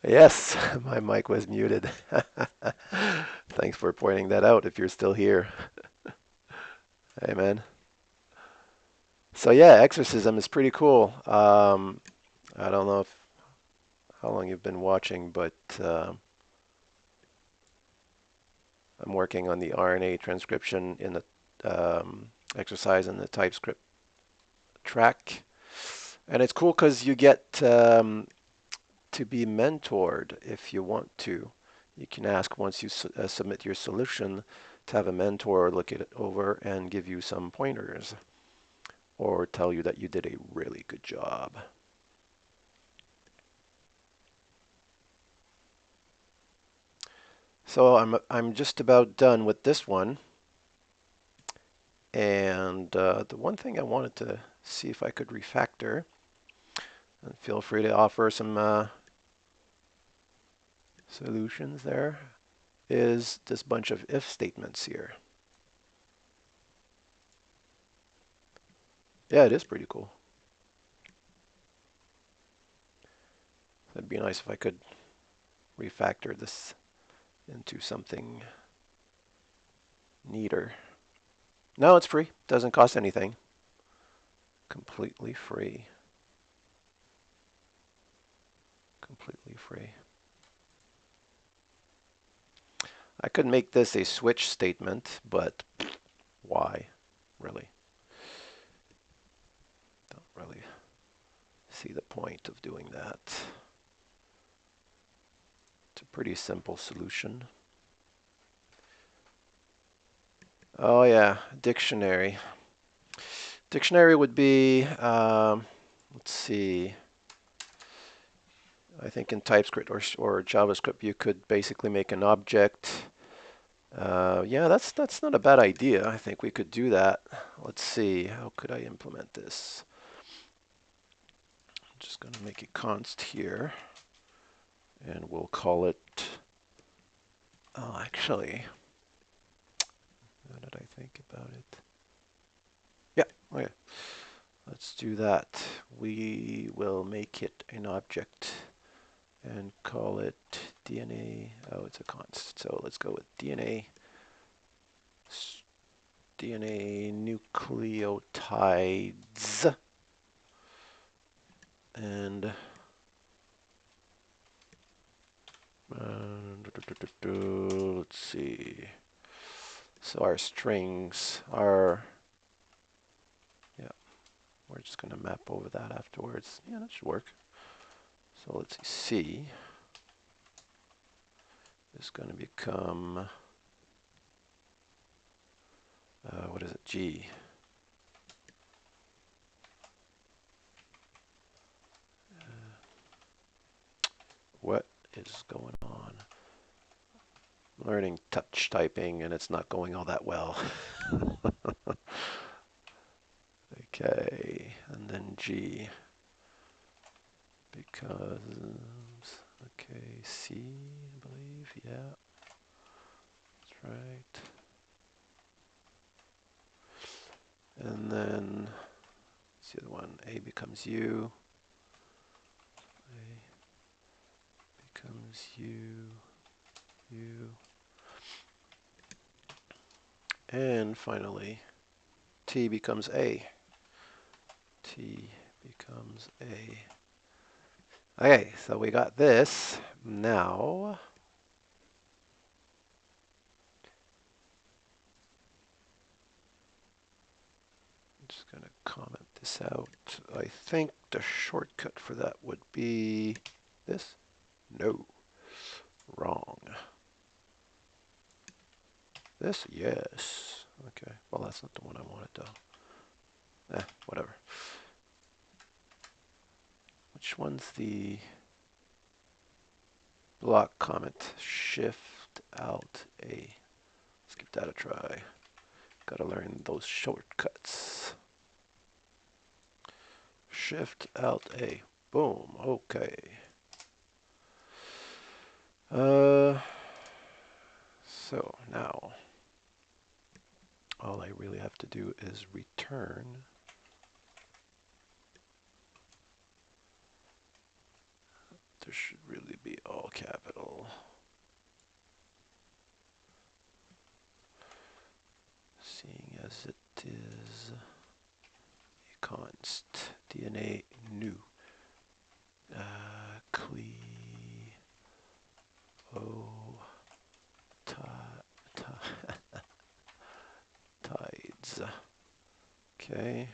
Yes, my mic was muted. Thanks for pointing that out if you're still here. Hey, man. So yeah, exorcism is pretty cool. I don't know if how long you've been watching, but I'm working on the RNA transcription in the exercise in the TypeScript track, and it's cool because you get to be mentored if you want to. You can ask once you submit your solution to have a mentor look it over and give you some pointers or tell you that you did a really good job. So I'm just about done with this one, and the one thing I wanted to see if I could refactor, and feel free to offer some solutions there, is this bunch of if statements here. Yeah, it is pretty cool. It'd be nice if I could refactor this into something neater. No, it's free. Doesn't cost anything. Completely free. Completely free. I could make this a switch statement, but why? Really? Don't really see the point of doing that. It's a pretty simple solution. Oh yeah, dictionary. Dictionary would be, let's see, I think in TypeScript or JavaScript you could basically make an object. Yeah, that's not a bad idea. I think we could do that. Let's see, how could I implement this? I'm just going to make a const here, and we'll call it. Oh, actually, how did I think about it? Yeah, okay. Let's do that. We will make it an object and call it DNA. Oh, it's a const. So let's go with DNA nucleotides. And let's see. So our strings are, yeah, we're just going to map over that afterwards. Yeah, that should work. So let's see. C is going to become, what is it? G. What is going on? Learning touch typing and it's not going all that well. Okay, and then G becomes, okay, C, I believe, yeah, that's right. And then, what's the other one? A becomes U, A becomes U, U, and finally, T becomes A. T becomes A. Okay, so we got this. Now, I'm just going to comment this out. I think the shortcut for that would be this. No, wrong. This, yes. Okay, well that's not the one I wanted though. Whatever. Which one's the block comment? Shift Alt A. Let's give that a try. Gotta learn those shortcuts. Shift Alt A. Boom. Okay. So now all I really have to do is return This should really be all capital. Seeing as it is a const, DNA new, Cleo tides. Okay.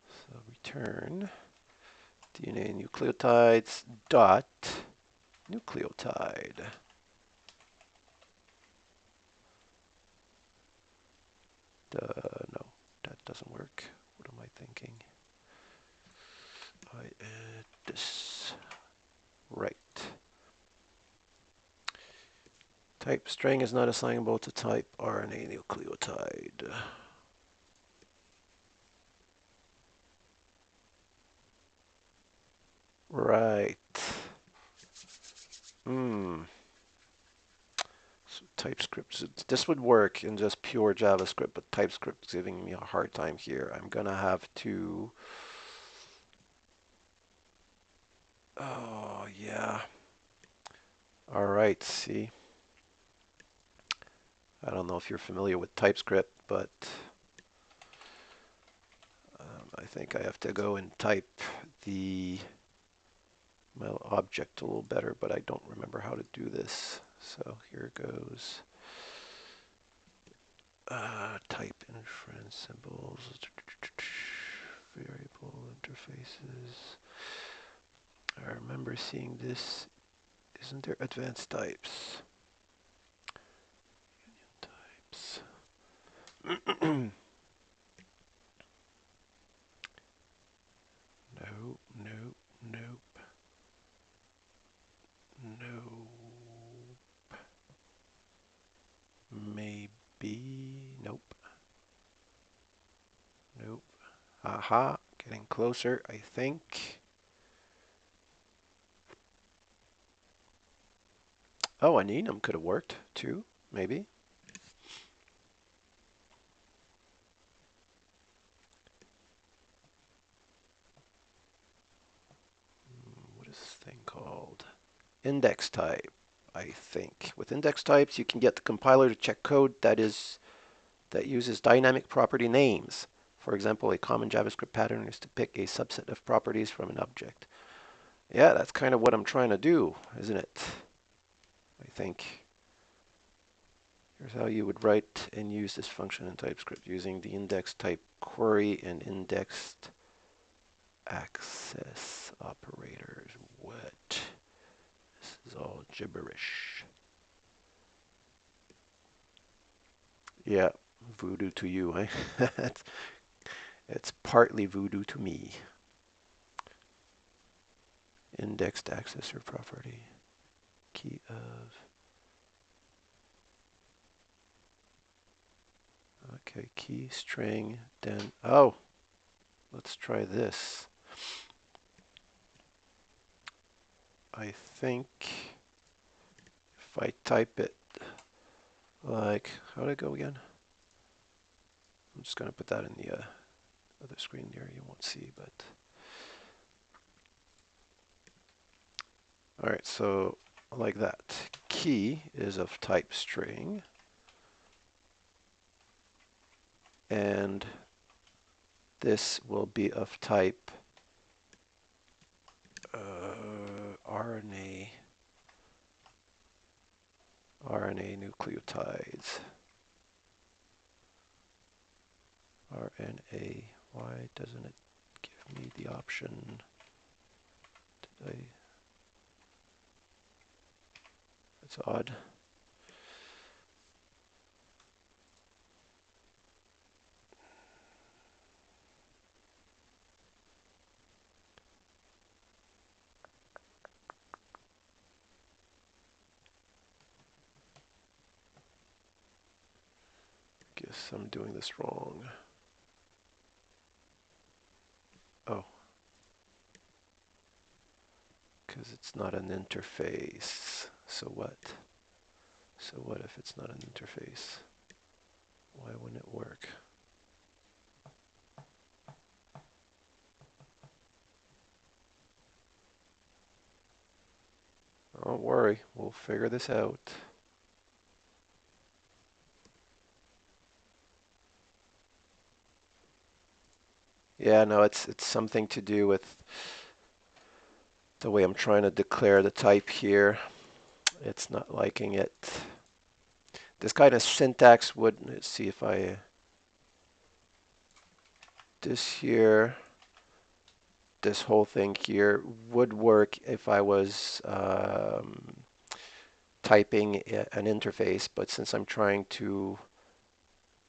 So return DNA nucleotides dot nucleotide. No, that doesn't work. What am I thinking? I add this. Right. Type string is not assignable to type RNA nucleotide. Right. So TypeScript. This would work in just pure JavaScript, but TypeScript is giving me a hard time here. I'm gonna have to. Oh yeah. All right. See. I don't know if you're familiar with TypeScript, but I think I have to go and type the object a little better, but I don't remember how to do this. So here goes. Type inference symbols, variable interfaces. I remember seeing this. Isn't there advanced types? Types. Nope, nope, nope. Nope. Maybe. Nope. Nope. Aha. Getting closer, I think. Oh, an enum could have worked too, maybe. What is this thing called? Index type, I think. With index types, you can get the compiler to check code that uses dynamic property names. For example, a common JavaScript pattern is to pick a subset of properties from an object. Yeah, that's kind of what I'm trying to do, isn't it? I think. Here's how you would write and use this function in TypeScript using the index type query and indexed access operators. What? This is all gibberish. Yeah, voodoo to you, eh? It's partly voodoo to me. Indexed accessor property. Key of. Okay, key string, then. Oh, let's try this. I think if I type it like, how did it go again? I'm just going to put that in the other screen there. You won't see, but. All right, so like that. Key is of type string. And this will be of type RNA nucleotides. RNA. Why doesn't it give me the option? That's odd. Guess I'm doing this wrong. Oh. Because it's not an interface. So what? So what if it's not an interface? Why wouldn't it work? Don't worry, we'll figure this out. Yeah, no, it's something to do with the way I'm trying to declare the type here. It's not liking it. This kind of syntax would, let's see if I, this here, this whole thing here would work if I was typing an interface, but since I'm trying to,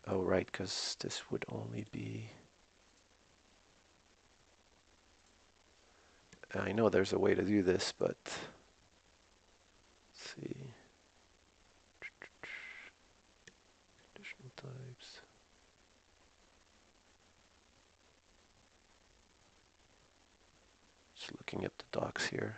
oh right, because this would only be, I know there's a way to do this, but let's see. Additional types. Just looking at the docs here.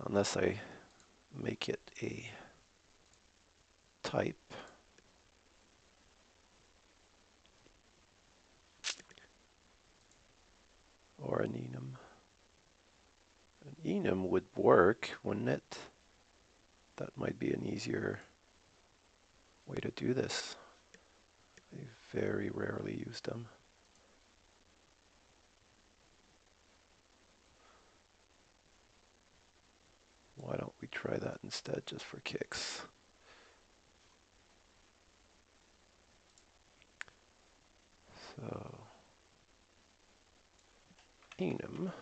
Unless I make it a type. Or an enum. An enum would work, wouldn't it? That might be an easier way to do this. I very rarely use them. Why don't we try that instead, just for kicks? So, enum,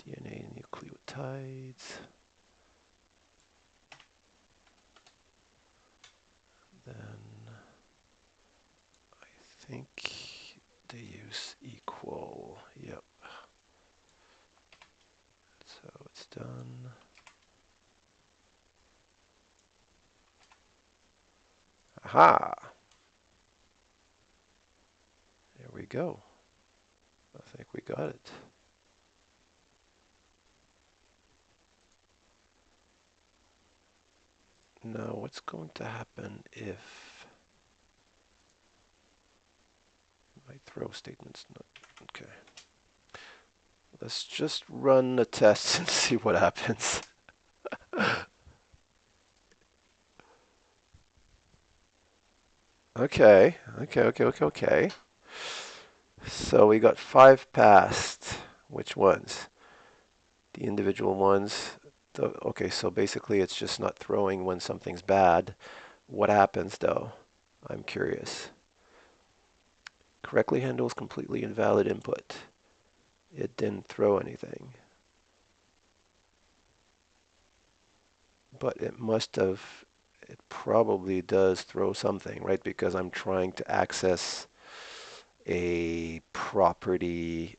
DNA nucleotides, then I think they use equal, yep. So it's done. Aha! There we go. I think we got it. Now what's going to happen if my throw statement's not, okay. Let's just run the tests and see what happens. Okay. So we got 5 passed. Which ones? The individual ones. Okay, so basically it's just not throwing when something's bad. What happens though? I'm curious. Correctly handles completely invalid input. It didn't throw anything. But it must have, it probably does throw something, right? Because I'm trying to access a property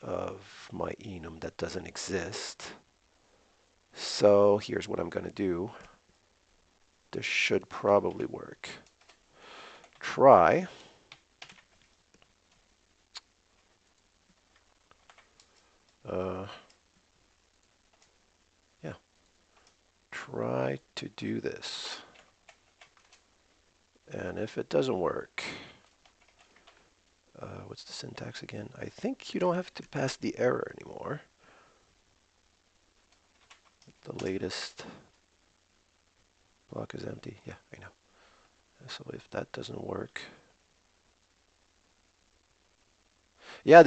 of my enum that doesn't exist. So here's what I'm going to do. This should probably work. Try yeah, try to do this. And if it doesn't work, what's the syntax again? I think you don't have to pass the error anymore. The latest block is empty. Yeah, I know. So if that doesn't work, yeah,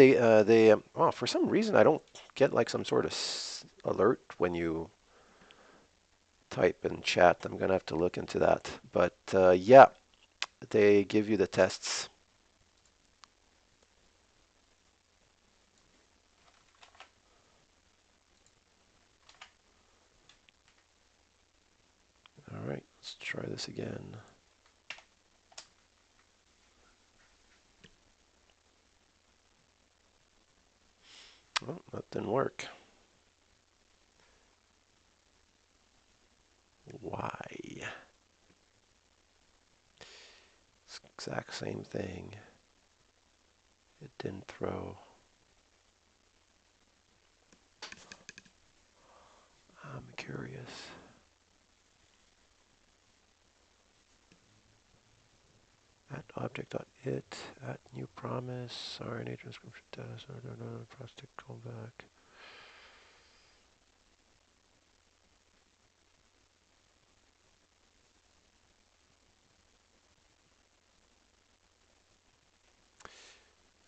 oh, for some reason I don't get like some sort of alert when you type in chat. I'm gonna have to look into that. But yeah, they give you the tests. All right, let's try this again. Oh, that didn't work. Why? It's exact same thing. It didn't throw. is. At object.it, at new promise, RNA transcription test, prostate callback.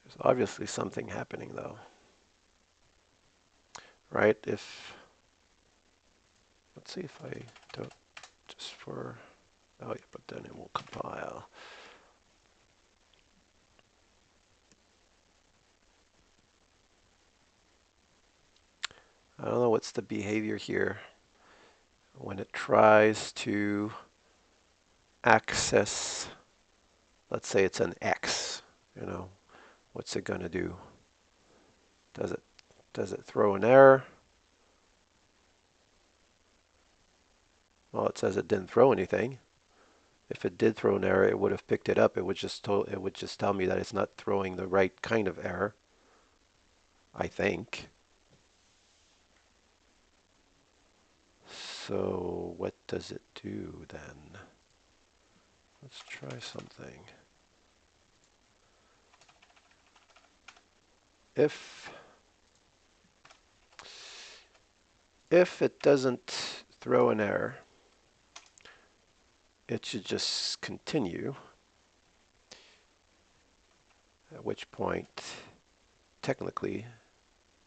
There's obviously something happening though, right? If, let's see if I don't, just for, oh yeah, but then it will compile. I don't know what's the behavior here when it tries to access, let's say it's an X, you know, what's it gonna do? Does it throw an error? Well, it says it didn't throw anything. If it did throw an error, it would have picked it up. It would just tell me that it's not throwing the right kind of error, I think. So what does it do then? Let's try something. If it doesn't throw an error, it should just continue, at which point technically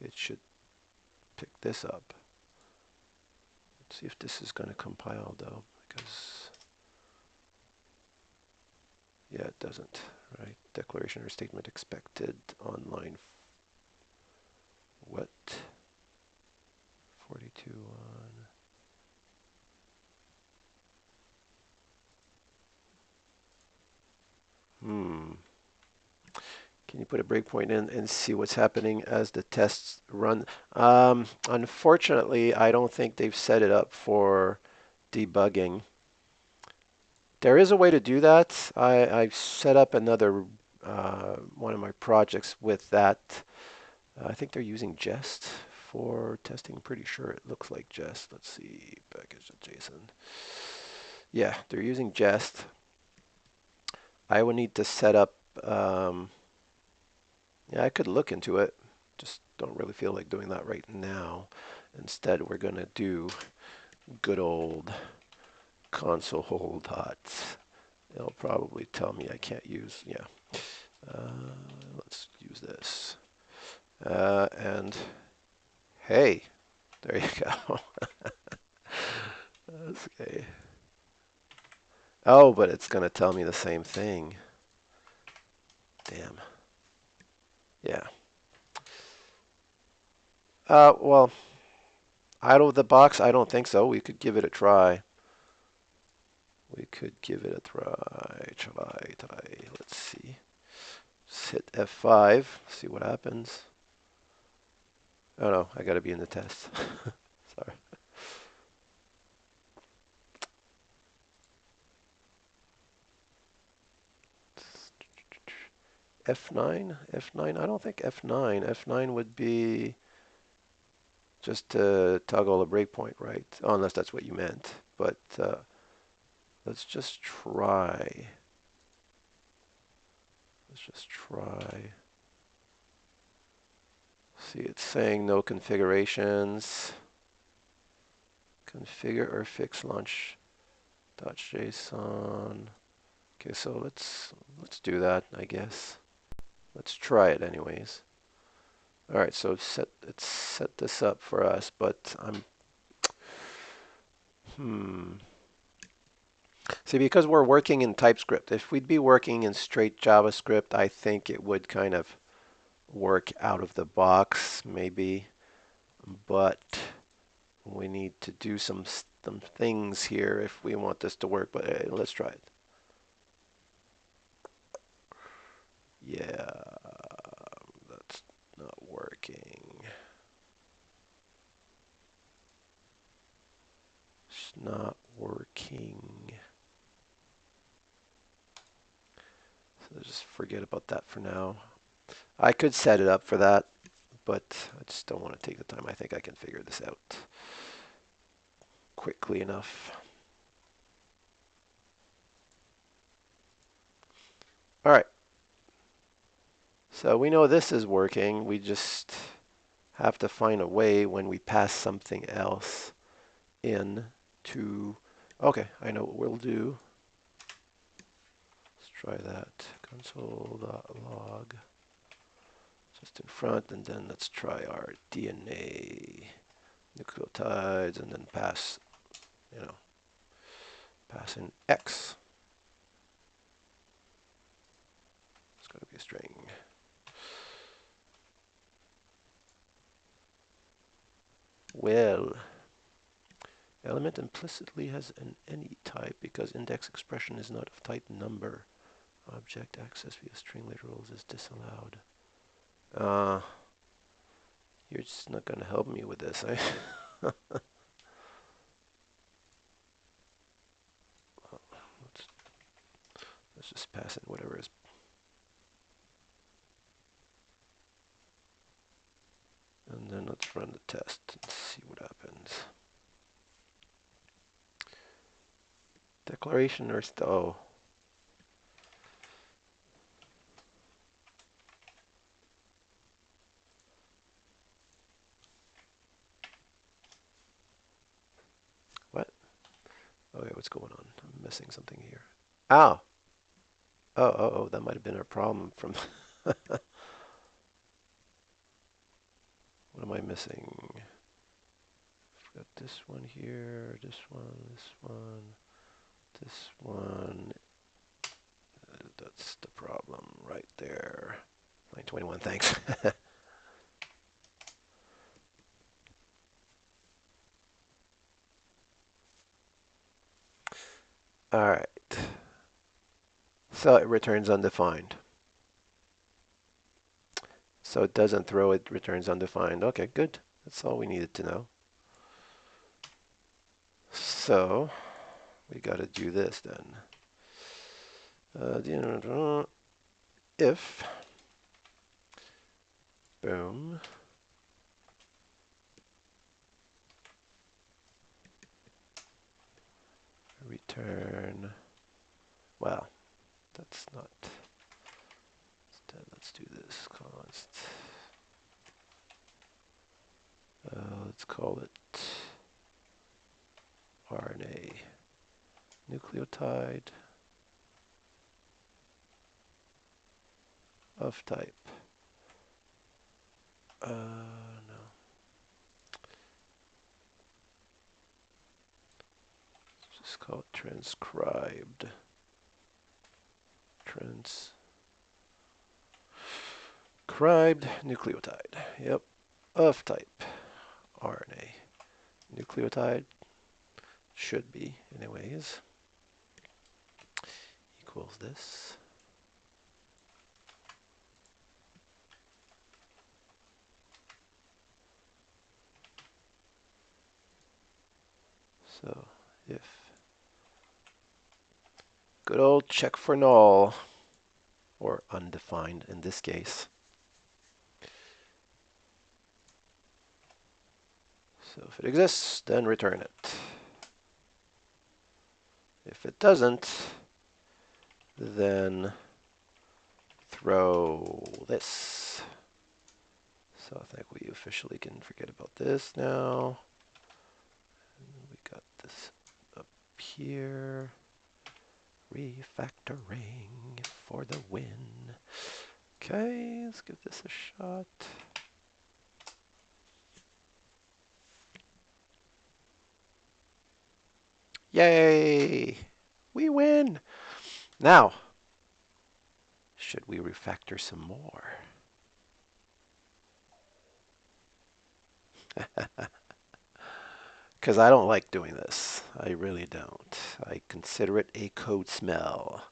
it should pick this up. Let's see if this is going to compile though, because yeah, it doesn't, right? Declaration or statement expected on line what? 42 on. Can you put a breakpoint in and see what's happening as the tests run? Unfortunately, I don't think they've set it up for debugging. There is a way to do that. I've set up another one of my projects with that. I think they're using Jest for testing. Pretty sure it looks like Jest. Let's see, package.json. Yeah, they're using Jest. I would need to set up. Yeah, I could look into it. Just don't really feel like doing that right now. Instead, we're going to do good old console dot. It'll probably tell me I can't use, yeah. Let's use this. And hey, there you go. Okay. Oh, but it's going to tell me the same thing. Damn. Yeah. Well, out of the box, I don't think so. We could give it a try. We could give it a try. Try. Let's see. Just hit F5. See what happens. Oh no, I got to be in the test. Sorry. F9? F9? I don't think F9. F9 would be just to toggle a breakpoint, right? Oh, unless that's what you meant. But let's just try. Let's just try. See, it's saying no configurations. Configure or fix launch.json. Okay, so let's do that, I guess. Let's try it anyways. All right, so it's set this up for us, but see, because we're working in TypeScript, if we'd be working in straight JavaScript, I think it would kind of work out of the box, maybe. But we need to do some things here if we want this to work. But hey, let's try it. Yeah, that's not working. It's not working. So just forget about that for now. I could set it up for that, but I just don't want to take the time. I think I can figure this out quickly enough. All right. So we know this is working. We just have to find a way when we pass something else in to, okay, I know what we'll do. Let's try that. Console.log just in front, and then let's try our DNA nucleotides, and then pass, pass in X. It's got to be a string. Well, element implicitly has an any type because index expression is not of type number. Object access via string literals is disallowed. You're just not going to help me with this, eh? let's just pass in whatever is. And then let's run the test and see what happens. Declaration or oh. What? Okay, what's going on? I'm missing something here. Ow! Oh, that might have been our problem from... What am I missing? I've got this one here, this one, this one, this one. That's the problem right there. Line 21, thanks. All right. So it returns undefined. So it doesn't throw, it returns undefined. Okay, good. That's all we needed to know. So we got to do this then. If, boom, return, well, that's not, instead let's do this, const, let's call it RNA nucleotide of type, no, let's just call it transcribed, transcribed nucleotide, yep, of type RNA nucleotide, should be anyways, equals this. So if good old check for null, or undefined in this case. So if it exists, then return it. If it doesn't, then throw this. So I think we officially can forget about this now. And we got this up here. Refactoring for the win. Okay, let's give this a shot. Yay! We win! Now, should we refactor some more? Because I don't like doing this. I really don't. I consider it a code smell.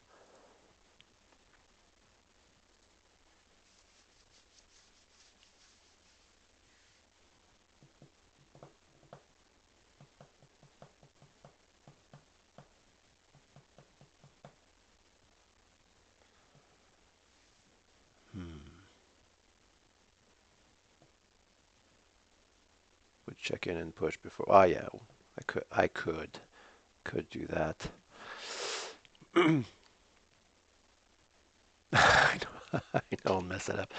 Would check in and push before. Ah, yeah. I I could do that. I know I'll mess it up.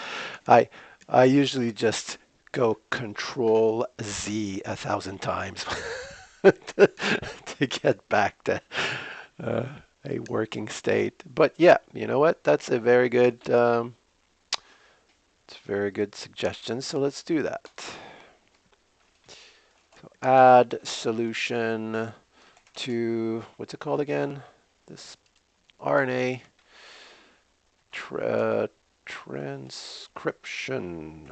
I I usually just go Control Z 1,000 times to, to get back to uh, a working state. But yeah, you know what? That's a very good it's a very good suggestion. So let's do that. So add solution to what's it called again? This RNA tra transcription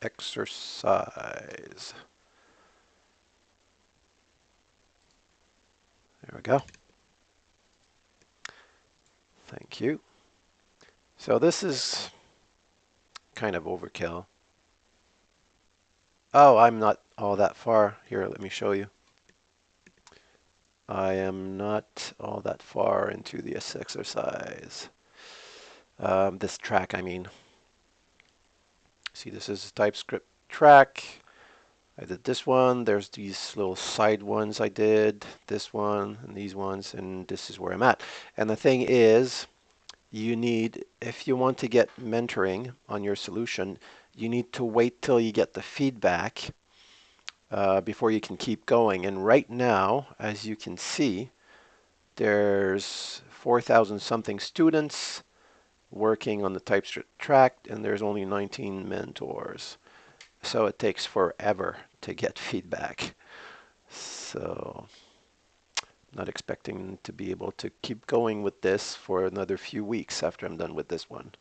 exercise. There we go. Thank you. So this is kind of overkill. Oh, I'm not all that far. Here, let me show you. I am not all that far into this exercise. This track, I mean. See, this is a TypeScript track. I did this one. There's these little side ones I did. This one and these ones, and this is where I'm at. And the thing is, you need, if you want to get mentoring on your solution, you need to wait till you get the feedback before you can keep going. And right now, as you can see, there's 4,000 something students working on the TypeScript track, and there's only 19 mentors. So it takes forever to get feedback. So not expecting to be able to keep going with this for another few weeks after I'm done with this one.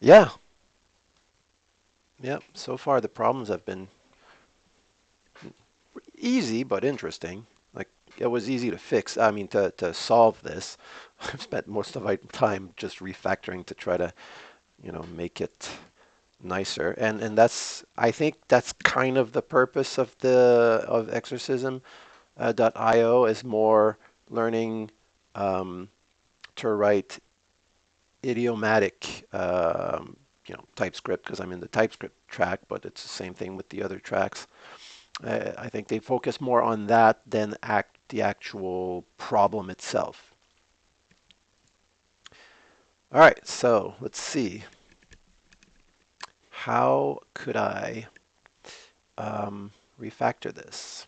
Yeah, yeah. So far the problems have been easy but interesting. Like it was easy to fix. I mean to solve this. I've spent most of my time just refactoring to try to, make it nicer. And that's I think that's kind of the purpose of the of Exorcism .io is more learning to write idiomatic TypeScript because I'm in the TypeScript track, but it's the same thing with the other tracks. I think they focus more on that than the actual problem itself. All right, so let's see. How could I refactor this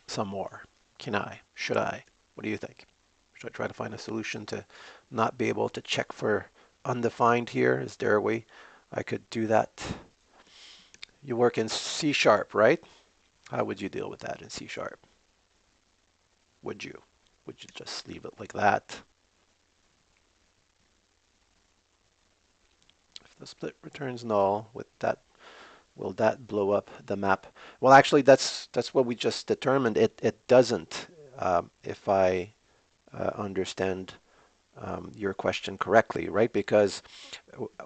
some more? Can I? Should I? What do you think? Should I try to find a solution to not be able to check for undefined here? Is there a way I could do that? You work in C sharp, right? How would you deal with that in C sharp? Would you? Would you just leave it like that? If the split returns null with that, will that blow up the map? Well, actually, that's what we just determined. It doesn't. If I understand your question correctly, right? Because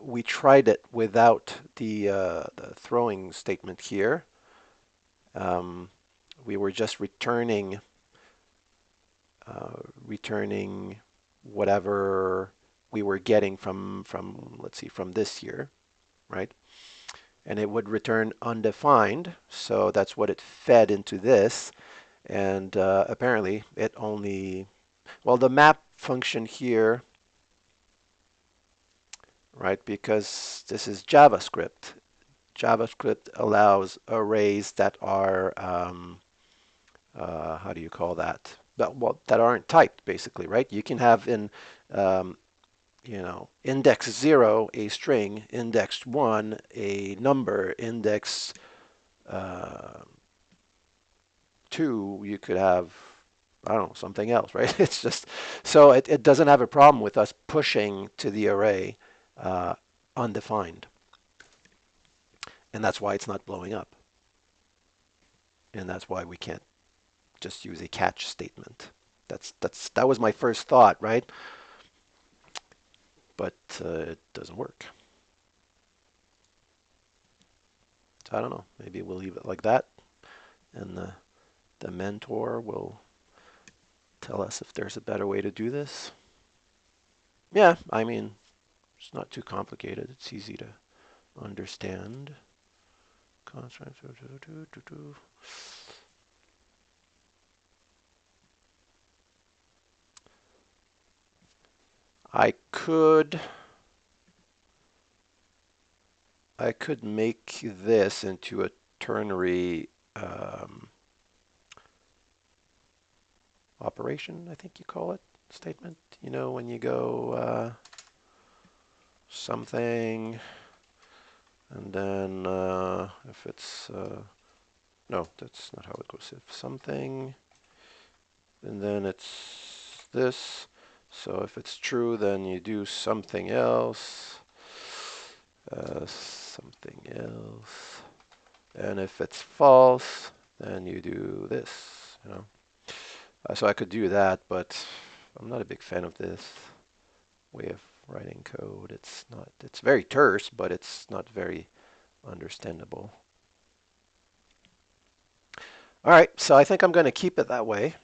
we tried it without the throwing statement here. We were just returning whatever we were getting from let's see, from this here, right? And it would return undefined, so that's what it fed into this. And apparently it only, well, the map function here, right? Because this is JavaScript. JavaScript allows arrays that are, how do you call that? That aren't typed, basically, right? You can have in, um, index 0 a string, index 1 a number, index uh, 2 you could have, I don't know, something else, right? It's just, so it doesn't have a problem with us pushing to the array uh, undefined. And that's why it's not blowing up. And that's why we can't just use a catch statement. That was my first thought, right? But it doesn't work. So I don't know. Maybe we'll leave it like that, and the mentor will tell us if there's a better way to do this. Yeah, I mean, it's not too complicated. It's easy to understand. I could make this into a ternary operation, I think you call it, statement. You know, when you go something, and then if it's, no, that's not how it goes. If something, and then it's this. So if it's true, then you do something else, something else. And if it's false, then you do this, you know. So I could do that, but I'm not a big fan of this way of writing code. It's very terse, but it's not very understandable. All right, so I think I'm going to keep it that way.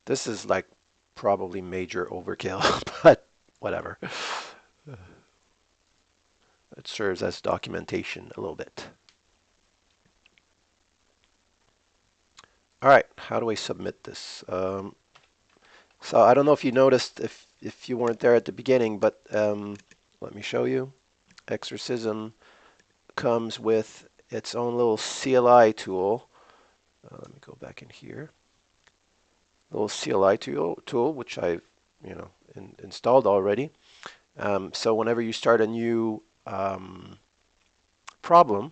This is like probably major overkill, but whatever. It serves as documentation a little bit. All right, how do I submit this? So I don't know if you noticed, if you weren't there at the beginning, but let me show you. Exercism comes with its own little CLI tool. Let me go back in here. Little CLI tool which I've installed already. So whenever you start a new problem,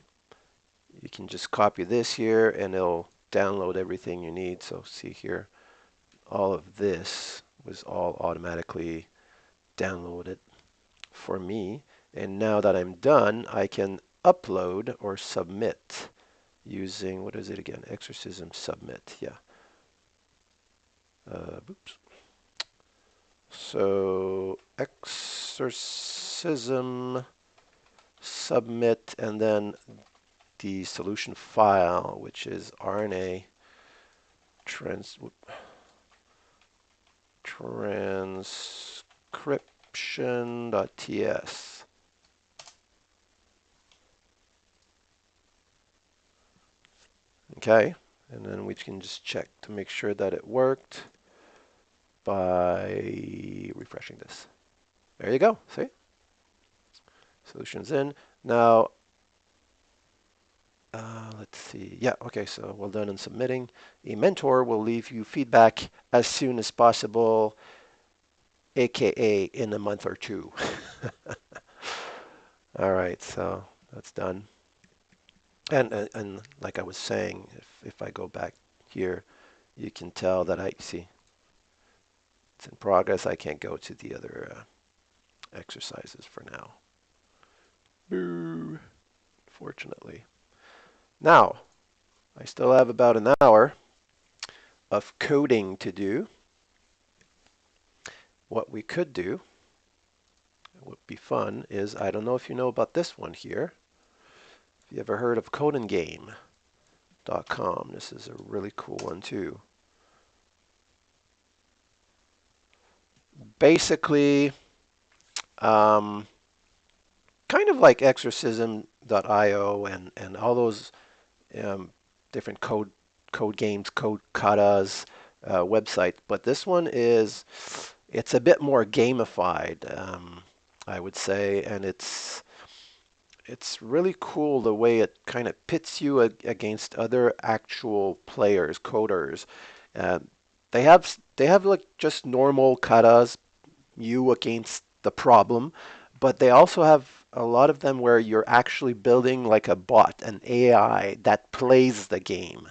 you can just copy this here and it'll download everything you need. So see here, all of this was all automatically downloaded for me. And now that I'm done, I can upload or submit using, what is it again? Exercism submit, yeah. Oops. So exercism submit, and then the solution file, which is RNA transcription.ts. Okay, and then we can just check to make sure that it worked by refreshing this. There you go, see? Solutions in. Now, let's see. Yeah, okay, so well done in submitting. A mentor will leave you feedback as soon as possible, aka in a month or two. All right, so that's done. And like I was saying, if I go back here, you can tell that I see it's in progress. I can't go to the other exercises for now. Boo, fortunately. Now, I still have about an hour of coding to do. What we could do, it would be fun, is I don't know if you know about this one here. If you ever heard of CodinGame.com, this is a really cool one too. Basically, kind of like exercism.io and all those different code games, code katas websites, but this one it's a bit more gamified, I would say, and it's really cool the way it kind of pits you against other actual players, coders. Uh, they have like just normal katas, you against the problem, but they also have a lot of them where you're actually building like a bot, an AI that plays the game,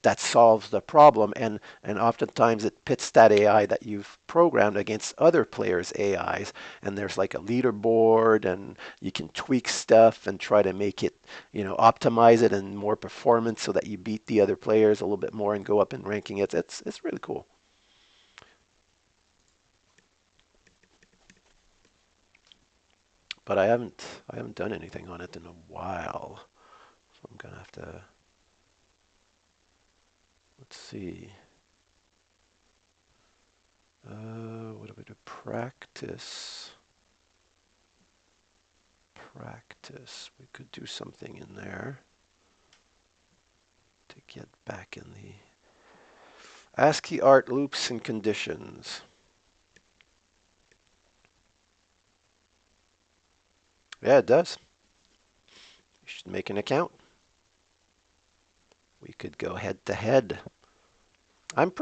that solves the problem, and oftentimes it pits that AI that you've programmed against other players' AIs, and there's like a leaderboard, and you can tweak stuff and try to make it, optimize it and more performance so that you beat the other players a little bit more and go up in ranking. It's really cool. But I haven't done anything on it in a while, so I'm gonna have to, let's see. to practice. We could do something in there to get back in the ASCII art loops and conditions. Yeah, it does. You should make an account. We could go head to head. Let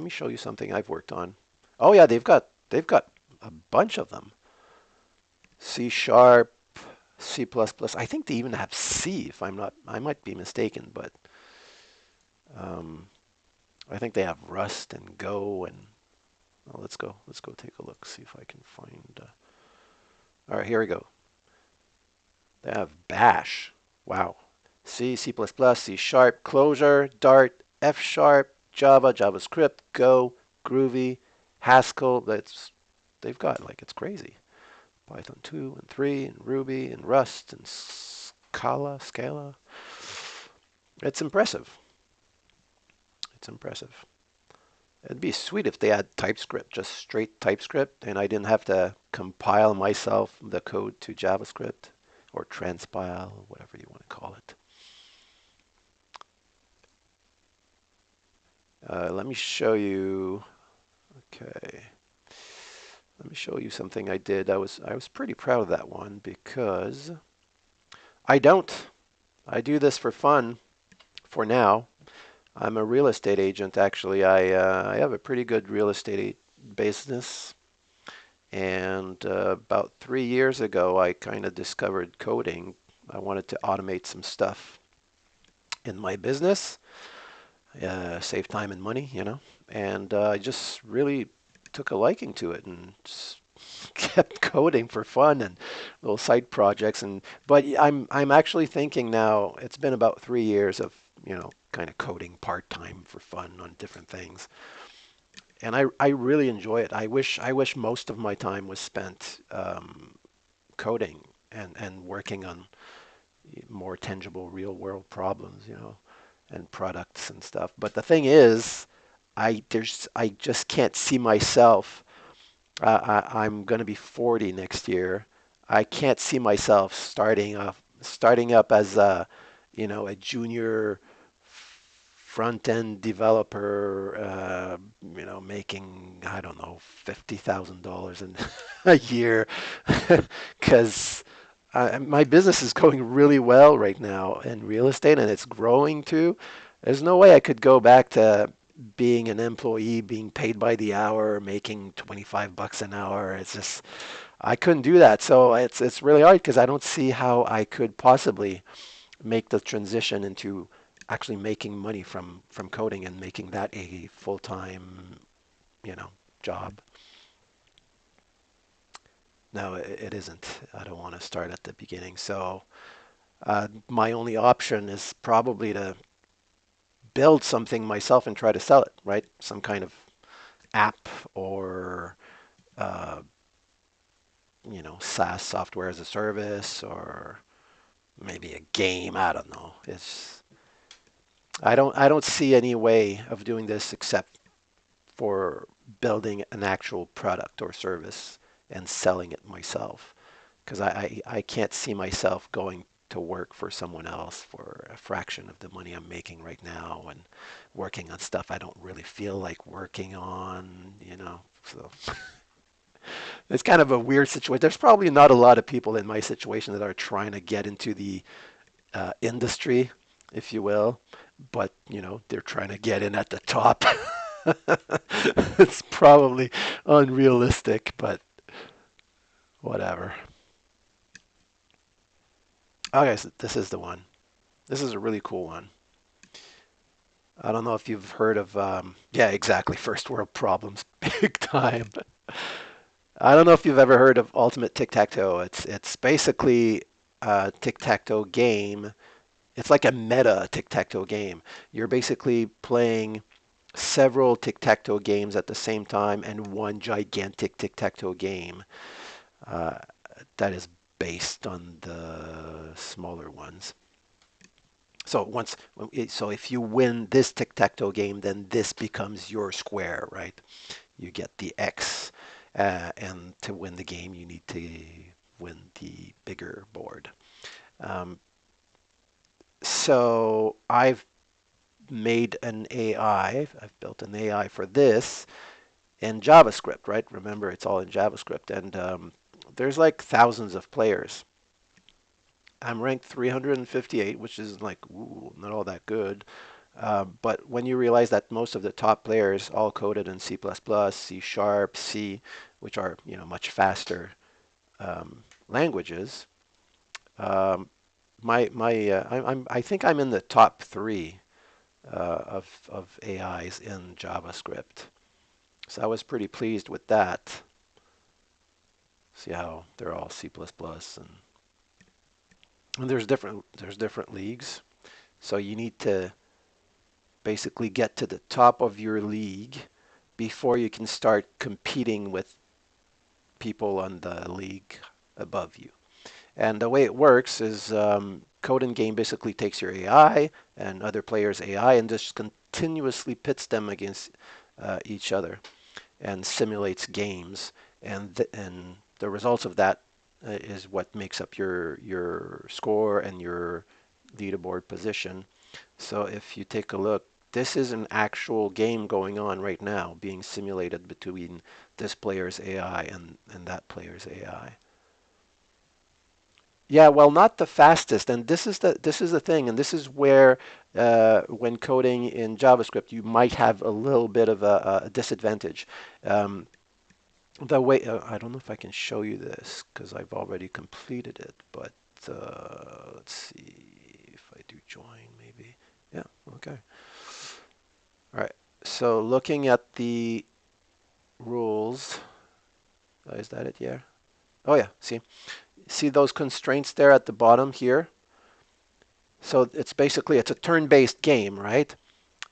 me show you something I've worked on. Oh yeah, they've got a bunch of them. C sharp, C++. I think they even have C if I might be mistaken, but um, I think they have Rust and Go and well, let's go take a look, see if I can find all right, here we go. They have Bash. Wow. C, C++, C sharp, Clojure, Dart, F sharp, Java, JavaScript, Go, Groovy, Haskell. They've got like it's crazy. Python 2 and 3 and Ruby and Rust and Scala. It's impressive. It's impressive. It'd be sweet if they had TypeScript, just straight TypeScript, and I didn't have to compile myself the code to JavaScript or transpile, whatever you want to call it. Let me show you. Okay. Let me show you something I did. I was pretty proud of that one because I don't. I do this for fun for now. I'm a real estate agent actually. I have a pretty good real estate business, and about 3 years ago I kind of discovered coding. I wanted to automate some stuff in my business, save time and money, and I just really took a liking to it and just kept coding for fun and little side projects. But I'm actually thinking now. It's been about 3 years of kind of coding part time for fun on different things, and I really enjoy it. I wish most of my time was spent coding and working on more tangible real world problems, and products and stuff. But the thing is, I just can't see myself. I'm going to be 40 next year. I can't see myself starting up as a junior front end developer, making I don't know $50,000 a year, because my business is going really well right now in real estate, and it's growing too. There's no way I could go back to being an employee, being paid by the hour, making 25 bucks an hour. It's just I couldn't do that. So it's really hard because I don't see how I could possibly make the transition into actually making money from coding and making that a full-time, you know, job. No, it isn't. I don't want to start at the beginning. So my only option is probably to build something myself and try to sell it, right? Some kind of app or uh, SaaS, software as a service, or maybe a game. I don't know. I don't see any way of doing this except for building an actual product or service and selling it myself. Because I can't see myself going to work for someone else for a fraction of the money I'm making right now and working on stuff I don't really feel like working on. So it's kind of a weird situation. There's probably not a lot of people in my situation that are trying to get into the industry, if you will, but they're trying to get in at the top. It's probably unrealistic, but whatever. Okay, so this is the one. This is a really cool one. I don't know if you've heard of, yeah, exactly, first world problems, big time. I don't know if you've ever heard of Ultimate Tic-Tac-Toe. It's basically a tic-tac-toe game. It's like a meta tic-tac-toe game. You're basically playing several tic-tac-toe games at the same time and one gigantic tic-tac-toe game uh, that is based on the smaller ones. So so if you win this tic-tac-toe game, then this becomes your square, right? You get the X, and to win the game, you need to win the bigger board. Um, so I've made an AI. I've built an AI for this in JavaScript, right? Remember, it's all in JavaScript, and there's like thousands of players. I'm ranked 358, which is like ooh, not all that good. But when you realize that most of the top players all coded in C++, C Sharp, C, which are much faster languages, um, I think I'm in the top three of AIs in JavaScript. So I was pretty pleased with that. See how they're all C++, and there's different leagues. So you need to basically get to the top of your league before you can start competing with people on the league above you. And the way it works is Code and Game basically takes your AI and other players' AI and just continuously pits them against each other and simulates games. And the results of that is what makes up your score and your leaderboard position. So if you take a look, this is an actual game going on right now, being simulated between this player's AI and that player's AI. Yeah, well, not the fastest, and this is the thing, and this is where when coding in JavaScript, you might have a little bit of a disadvantage. Um, the way I don't know if I can show you this because I've already completed it, but let's see if I do join, maybe. Yeah, okay. All right. So looking at the rules, is that it? Yeah. Oh yeah. See those constraints there at the bottom here? So it's a turn-based game, right?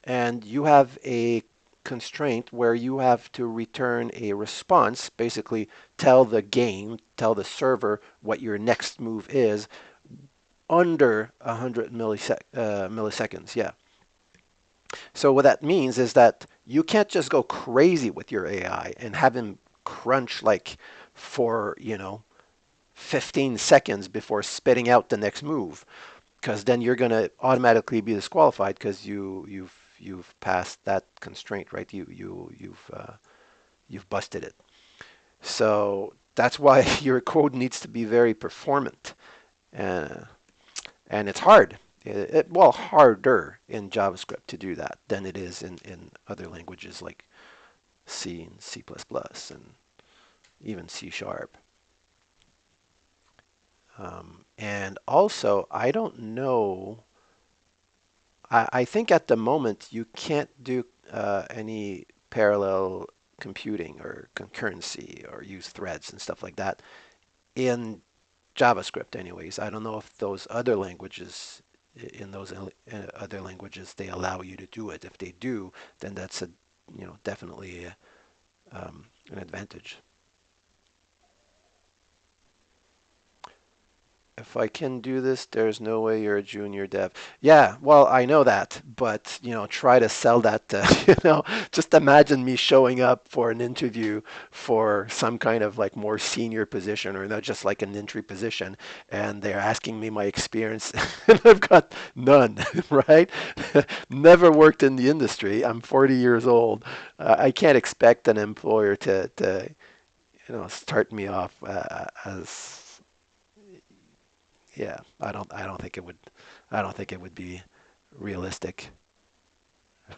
And you have a constraint where you have to return a response, basically tell the server what your next move is under 100 milliseconds. Yeah. So what that means is that you can't just go crazy with your AI and have him crunch like for, 15 seconds before spitting out the next move, because then you're going to automatically be disqualified because you've passed that constraint, right? You've busted it. So that's why your code needs to be very performant, uh, and it's hard. Well, harder in JavaScript to do that than it is in other languages like C and C++ and even C Sharp. And also, I don't know. I think at the moment you can't do any parallel computing or concurrency or use threads and stuff like that in JavaScript anyways. I don't know if those other languages, in those other languages, they allow you to do it. If they do, then that's definitely an advantage. If I can do this, there's no way you're a junior dev. Yeah, well, I know that, but try to sell that. Just imagine me showing up for an interview for some kind of like more senior position, or not just like an entry position, and they're asking me my experience, and I've got none, right? Never worked in the industry. I'm 40 years old. I can't expect an employer to start me off as yeah, I don't think it would be realistic.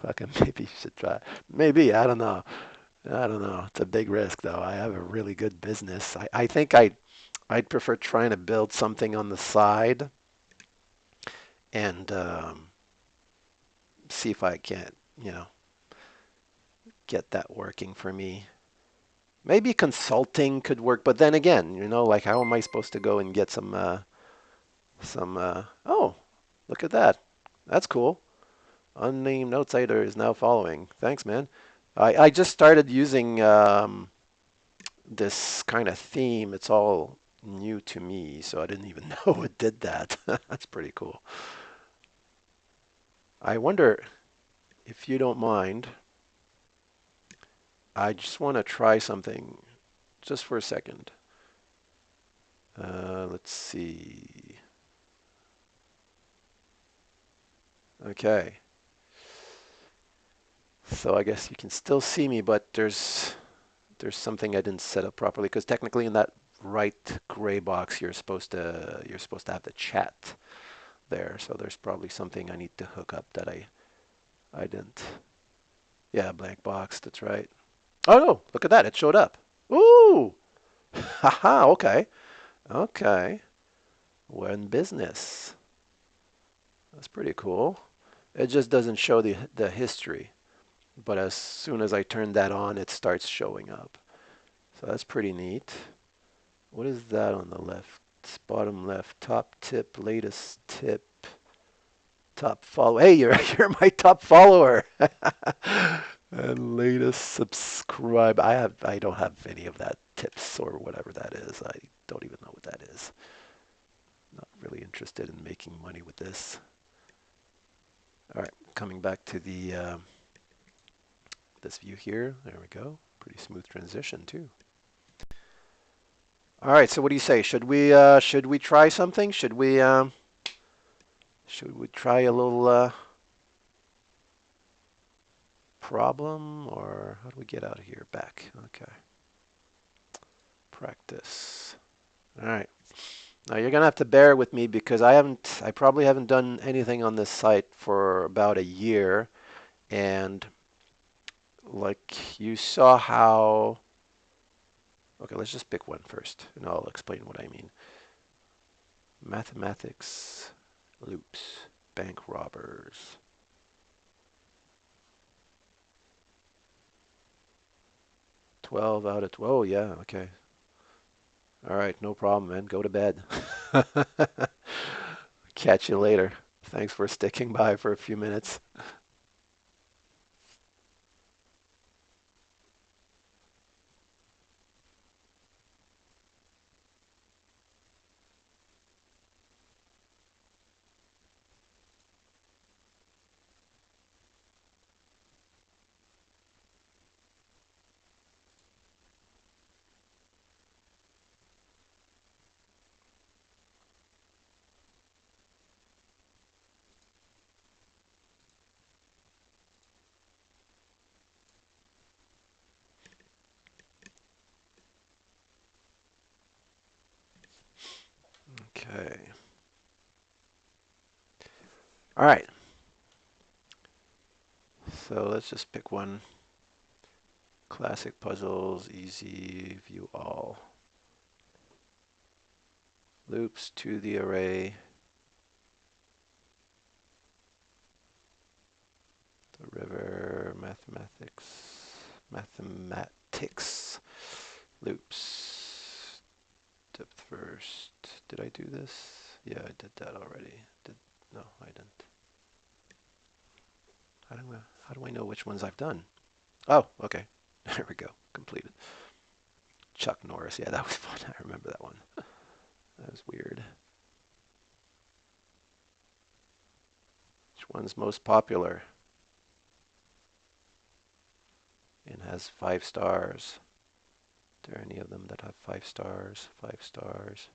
Fucking maybe you should try. Maybe, I don't know. I don't know. It's a big risk though. I have a really good business. I think I'd prefer trying to build something on the side and see if I can't, get that working for me. Maybe consulting could work, but then again, like how am I supposed to go and get oh, look at that. That's cool. Unnamed Outsider is now following. Thanks, man. I just started using this kind of theme. It's all new to me, so I didn't even know it did that. That's pretty cool. I wonder if you don't mind, I just want to try something just for a second. Let's see. Okay. So I guess you can still see me, but there's something I didn't set up properly because technically in that right gray box you're supposed to have the chat there. So there's probably something I need to hook up that I didn't. Yeah, blank box. That's right. Oh no! Look at that. It showed up. Ooh! Haha. Okay. Okay. We're in business. That's pretty cool. It just doesn't show the history, but as soon as I turn that on, it starts showing up. So that's pretty neat. What is that on the left? Bottom left, top tip, latest tip, top follow. Hey, you're my top follower. And latest subscribe. I don't have any of that tips or whatever that is. I don't even know what that is. Not really interested in making money with this. All right, coming back to the this view here. There we go. Pretty smooth transition too. All right, so what do you say? Should we try something? Should we try a little problem, or how do we get out of here? Back. Okay. Practice. All right. Now you're gonna have to bear with me because I probably haven't done anything on this site for about a year, and like you saw how. Okay, let's just pick one first, and I'll explain what I mean. Mathematics, loops, bank robbers. 12 out of 12. Oh, yeah, okay. All right, no problem, man. Go to bed. Catch you later. Thanks for sticking by for a few minutes. Okay. All right. So let's just pick one. Classic puzzles, easy, view all. Loops to the array. The river, mathematics, loops. Depth first. Did I do this? Yeah, I did that already. No, I didn't. How do I know which ones I've done? Oh, okay. There we go. Completed. Chuck Norris. Yeah, that was fun. I remember that one. That was weird. Which one's most popular? And has 5 stars. Are there any of them that have 5 stars? 5 stars.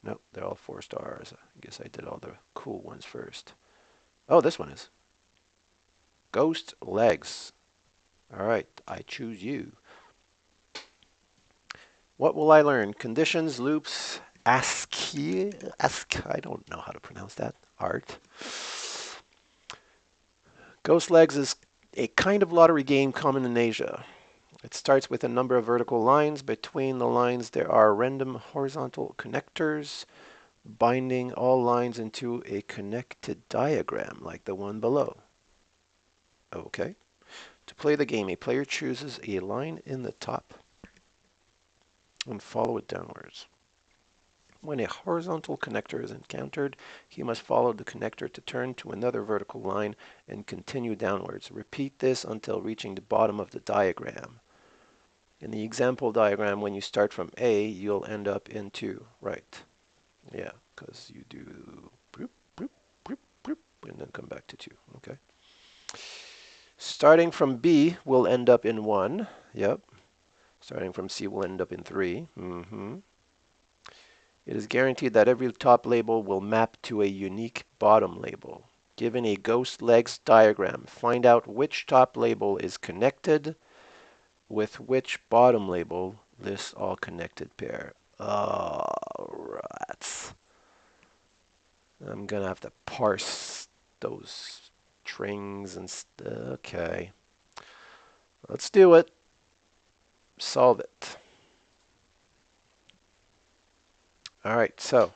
Nope, they're all 4 stars. I guess I did all the cool ones first. Oh, this one is. Ghost legs. All right, I choose you. What will I learn? Conditions, loops, ASCII. I don't know how to pronounce that. Art. Ghost legs is a kind of lottery game common in Asia. It starts with a number of vertical lines. Between the lines, there are random horizontal connectors, binding all lines into a connected diagram like the one below. Okay. To play the game, a player chooses a line in the top and follow it downwards. When a horizontal connector is encountered, he must follow the connector to turn to another vertical line and continue downwards. Repeat this until reaching the bottom of the diagram. In the example diagram, when you start from A, you'll end up in 2, right? Yeah, because you do bloop, bloop, bloop, bloop. and then come back to 2. Okay. Starting from B, we'll end up in 1. Yep. Starting from C, we'll end up in 3. It is guaranteed that every top label will map to a unique bottom label. Given a ghost legs diagram, find out which top label is connected with which bottom label lists all connected pair. Oh, rats. I'm going to have to parse those strings and okay. Let's do it. Solve it. All right, so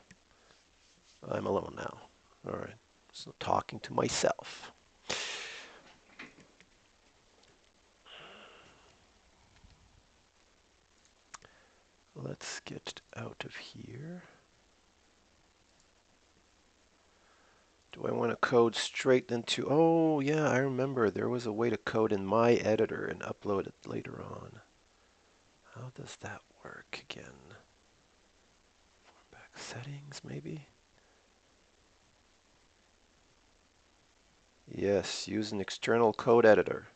I'm alone now. All right, so talking to myself. Let's get out of here. Do I want to code straight into, oh yeah, I remember there was a way to code in my editor and upload it later on. How does that work again? Back settings, maybe? Yes, use an external code editor.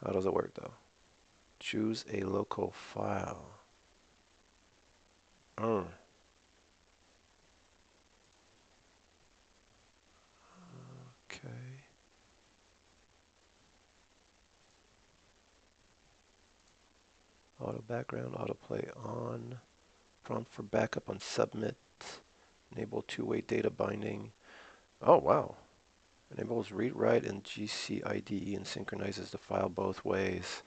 How does it work though? Choose a local file. Okay. Auto background, autoplay on. Prompt for backup on submit. Enable two-way data binding. Oh, wow. Enables read write and GCIDE and synchronizes the file both ways.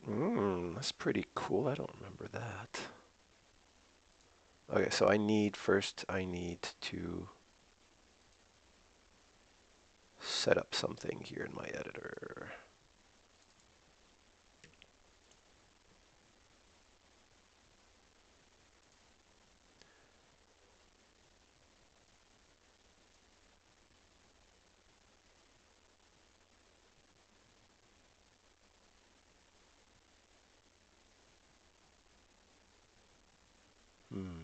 That's pretty cool. I don't remember that. Okay, so I need to set up something here in my editor. Hmm.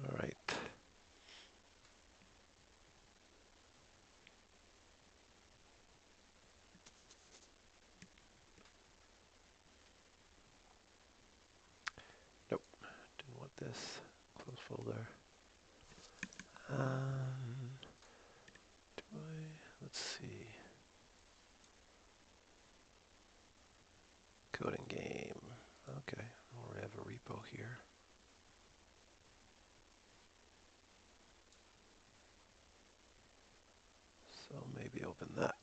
All right. Nope, didn't want this. Close folder. Let's see. Coding game. Okay, we have a repo here. So maybe open that.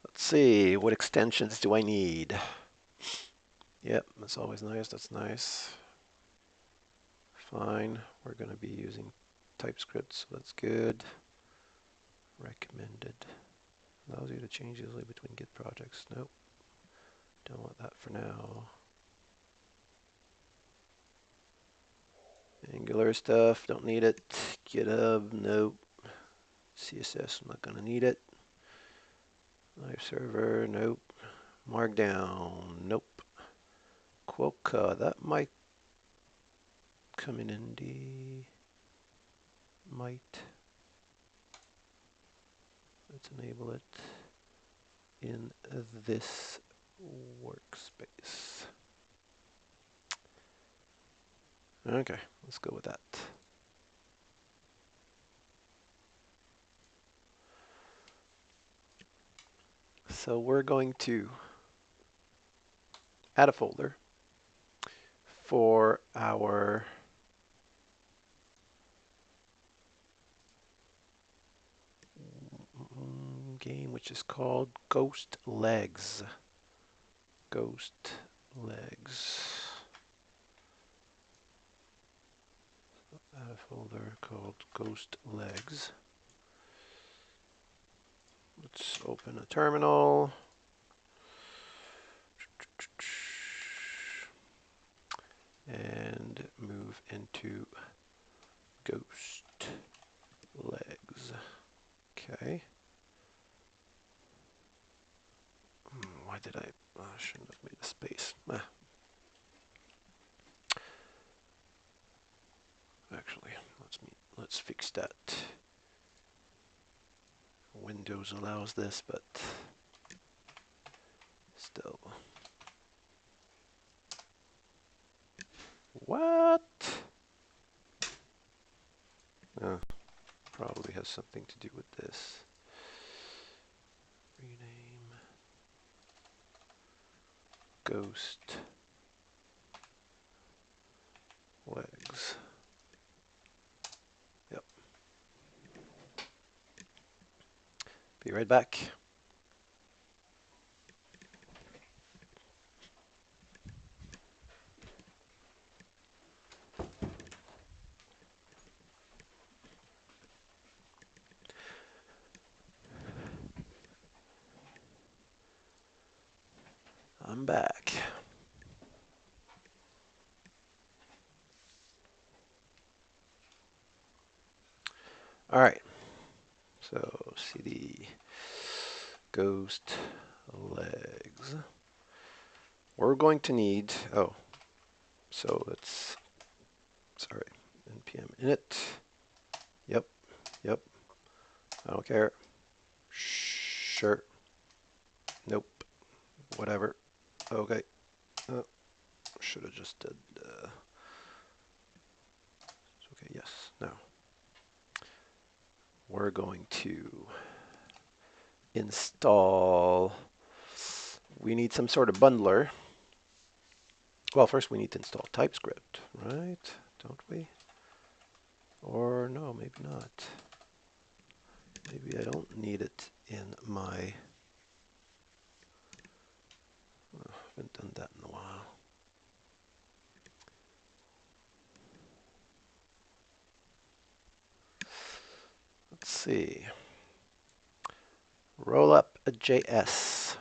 Let's see, what extensions do I need? Yep, that's always nice, that's nice. Fine, we're going to be using TypeScript, so that's good. Recommended. Allows you to change easily between Git projects. Nope, don't want that for now. Angular stuff, don't need it. GitHub, nope. CSS, I'm not going to need it. Live server, nope. Markdown, nope. Quokka, that might come in handy. Might. Let's enable it in this workspace. Okay, let's go with that. So we're going to add a folder for our game, which is called Ghost Legs. Ghost Legs. Add a folder called Ghost Legs. Let's open a terminal. And move into Ghost Legs. Okay. Why did I shouldn't have made a space. Actually, let's fix that. Windows allows this, but still. What? Probably has something to do with this. Rename Ghost Legs. Yep. Be right back. I'm back. All right. So cd Ghost Legs. We're going to need, so let's, sorry, npm init. Yep. I don't care. Sure. Nope. Whatever. Okay. Should have just did. Okay. Yes. No. We're going to install. We need some sort of bundler. Well, first we need to install TypeScript, right? Don't we? Or no, maybe not. Maybe I don't need it in my. I haven't done that in a while. Let's see. Rollup.js.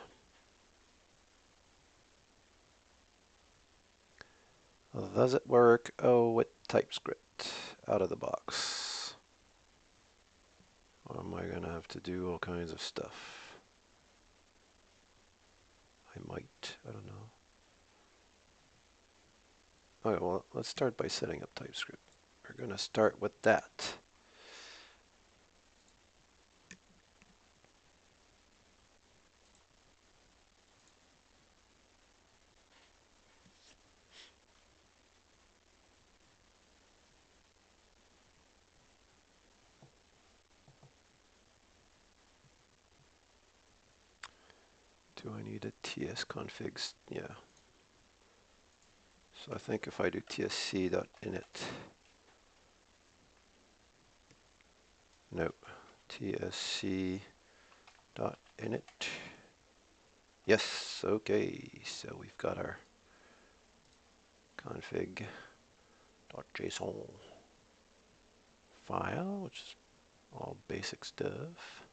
Does it work? Oh, with TypeScript out of the box. Or am I going to have to do all kinds of stuff? I might. I don't know. Okay, well, let's start by setting up TypeScript. We're going to start with that. Do I need a tsconfig? Yeah. So I think if I do tsc.init, nope, tsc.init. Yes, okay, so we've got our config.json file, which is all basic stuff.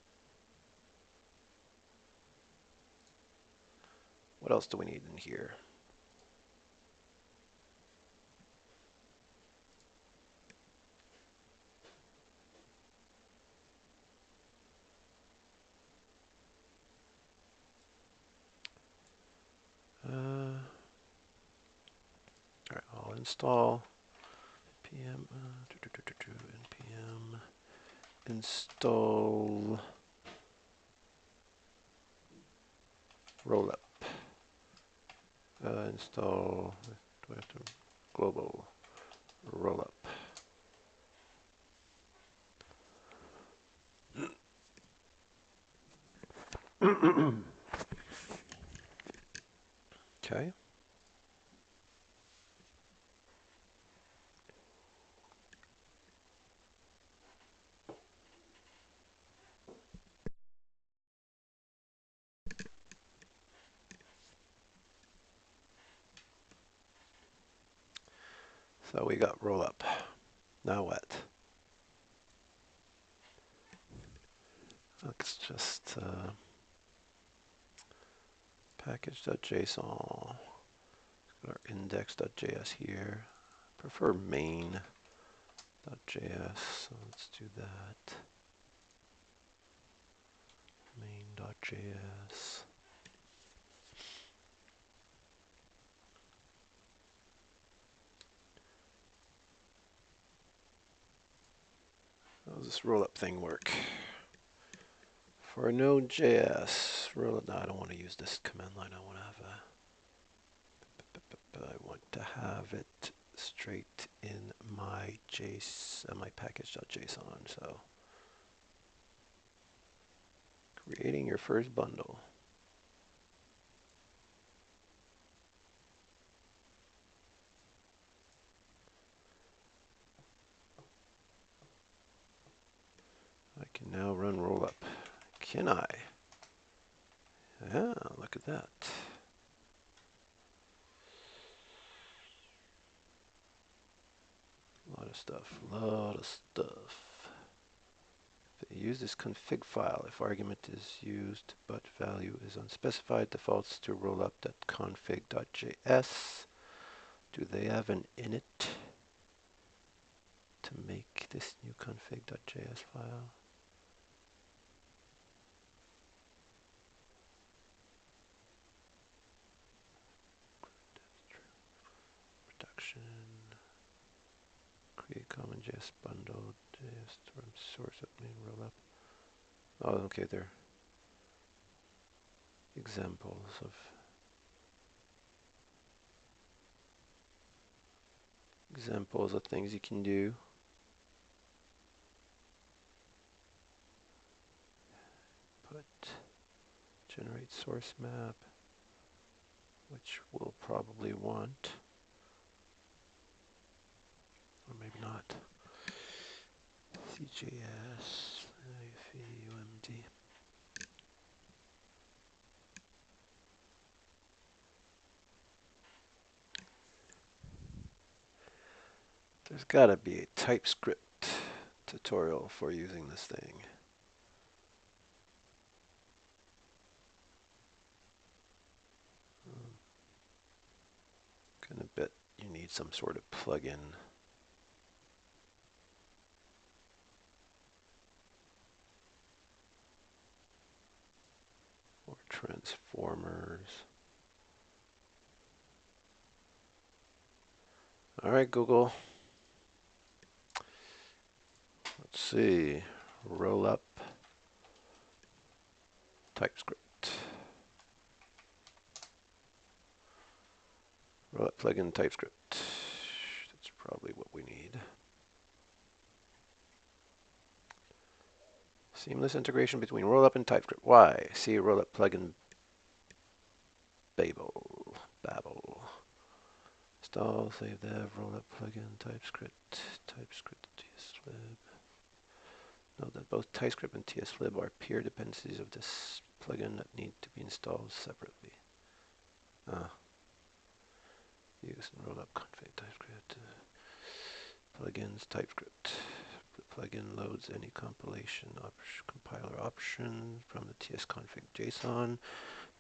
What else do we need in here? All right, I'll install npm npm install rollup. Install, do I have to, global rollup. Okay. So we got roll up. Now what? Let's just package.json. Got our index.js here. Prefer main.js, so let's do that. Main.js. How does this rollup thing work? For Node.js, rollup. No, I don't want to use this command line. I want to have a. I want to have it straight in my my package.json. So, creating your first bundle. I can now run rollup. Can I? Yeah, look at that. A lot of stuff. Use this config file if argument is used but value is unspecified. Defaults to rollup.config.js. Do they have an init to make this new config.js file? Production. Create common JS bundle. JS from source of main rollup. Oh, okay, they're examples of things you can do. Put generate source map, which we'll probably want, or maybe not. CJS, IFE, There's got to be a TypeScript tutorial for using this thing. Gonna bet you need some sort of plugin. Or transformers. All right, Google. Let's see. Roll up TypeScript. Roll up plugin TypeScript. That's probably what we need. Seamless integration between rollup and TypeScript. Why? See rollup plugin Babel. Install, save dev, rollup plugin TypeScript. TypeScript TSLib. Note that both TypeScript and TSLib are peer dependencies of this plugin that need to be installed separately. Use and rollup config TypeScript. Plugins TypeScript. The plugin loads any compilation compiler option from the tsconfig JSON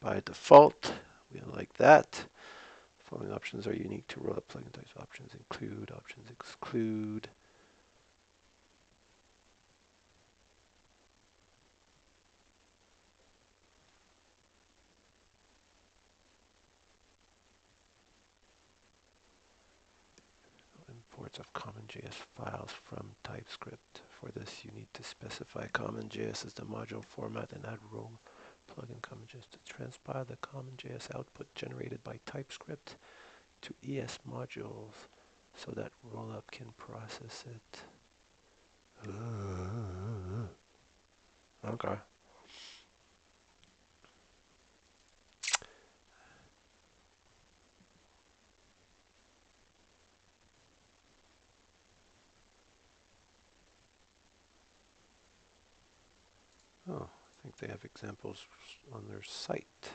by default. We like that. The following options are unique to rollup plugin types. Options include, options exclude. Imports of CommonJS files from TypeScript. For this, you need to specify CommonJS as the module format and add role plugin CommonJS to transpile the CommonJS output generated by TypeScript to ES modules so that rollup can process it. Okay. think they have examples on their site.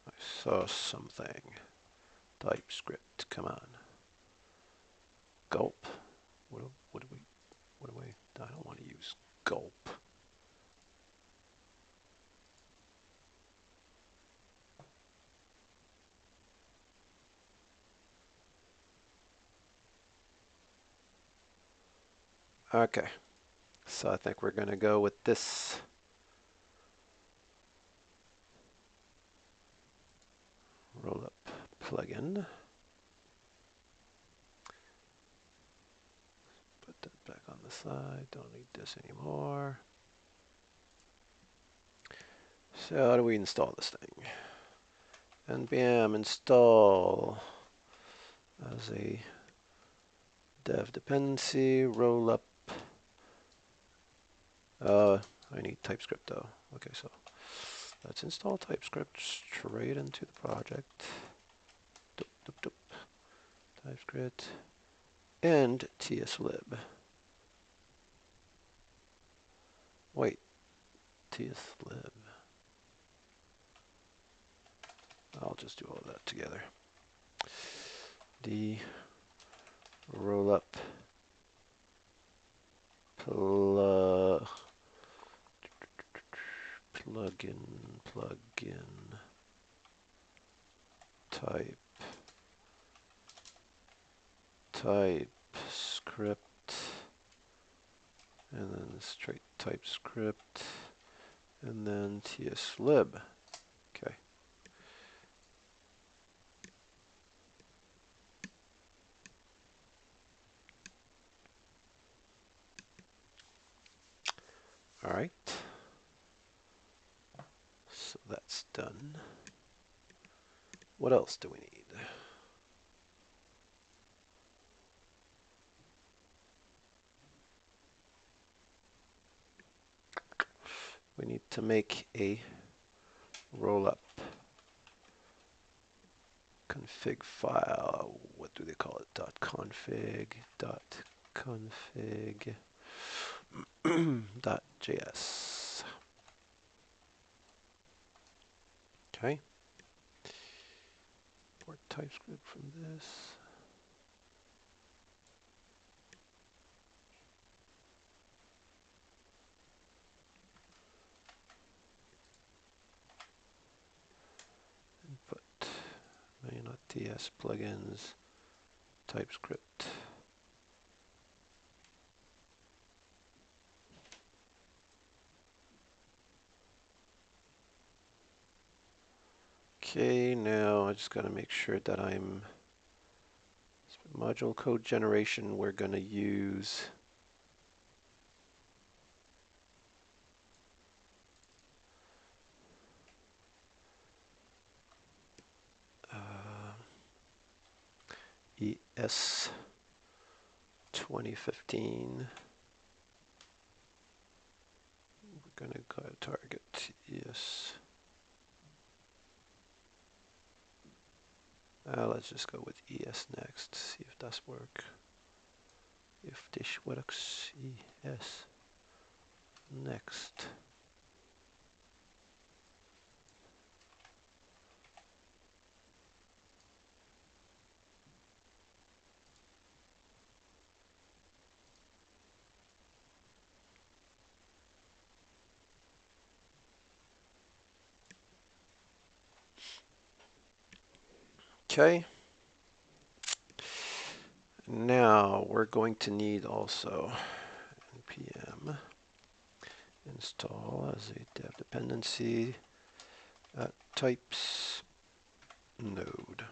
I saw something. TypeScript, come on. Gulp. What do we, I don't want to use gulp. Okay, so I think we're going to go with this. Rollup plugin. Put that back on the side. Don't need this anymore. So how do we install this thing? npm install as a dev dependency rollup. I need TypeScript though. Okay, so let's install TypeScript straight into the project. Doop, doop, doop. TypeScript and tslib. Wait, tslib. I'll just do all of that together. The rollup plugin TypeScript, and then straight TypeScript, and then tslib. Okay. All right. So that's done. What else do we need? We need to make a rollup config file. What do they call it? .config, .config, .js. Okay. Import TypeScript from this. Input main.ts plugins TypeScript. Okay, now I just got to make sure that I'm module code generation. We're going to use ES 2015. We're going to go target ES. Let's just go with ES next, see if that's work. If this works, ES next. Okay. Now we're going to need also npm install as a dev dependency at types node.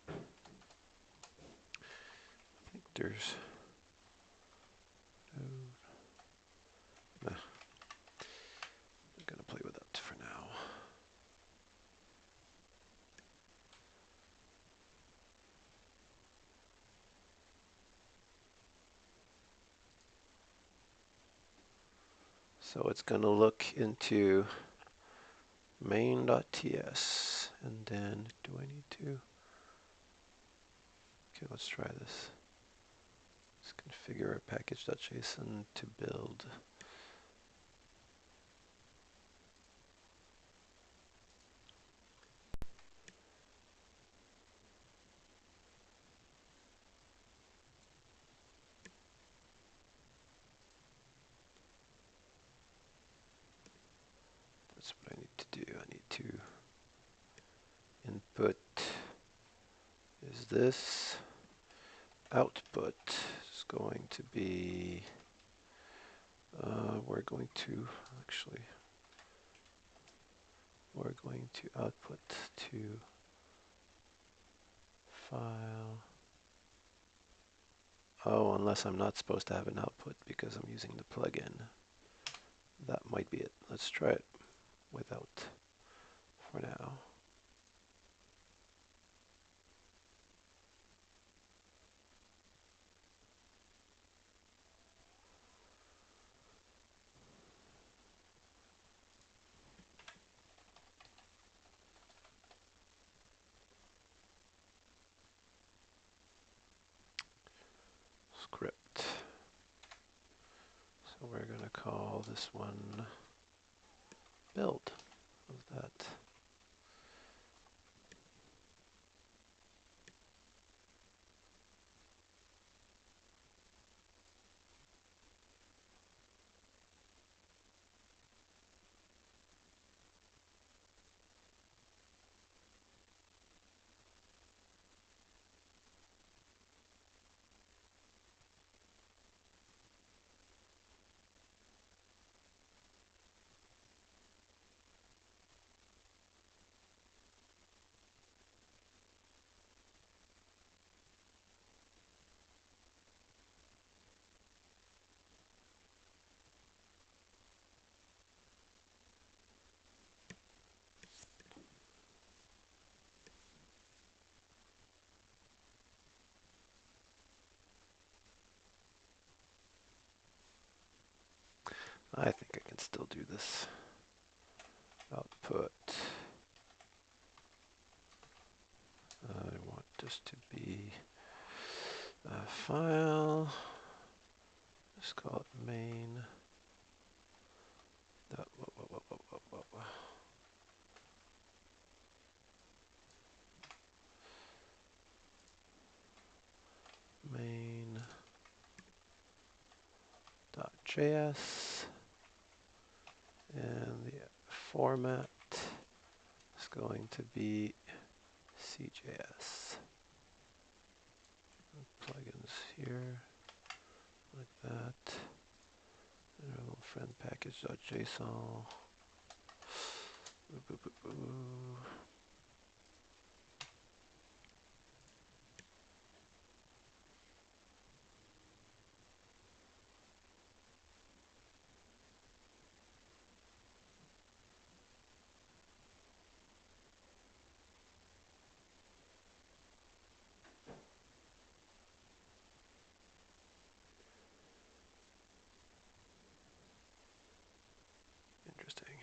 I think there's I'm gonna play with that for now. So it's gonna look into main.ts, and then do I need to Okay, let's try this. Let's configure our package.json to build. That's what I need to do. I need to input is this. Output is going to be, we're going to output to file. Oh, unless I'm not supposed to have an output because I'm using the plugin. That might be it. Let's try it without for now. Script. So we're going to call this one build. How's that? I think I can still do this. Output. I want this to be a file. Let's call it main. Main.js. And the format is going to be CJS. Plugins here, like that. And our little friend package.json. Interesting.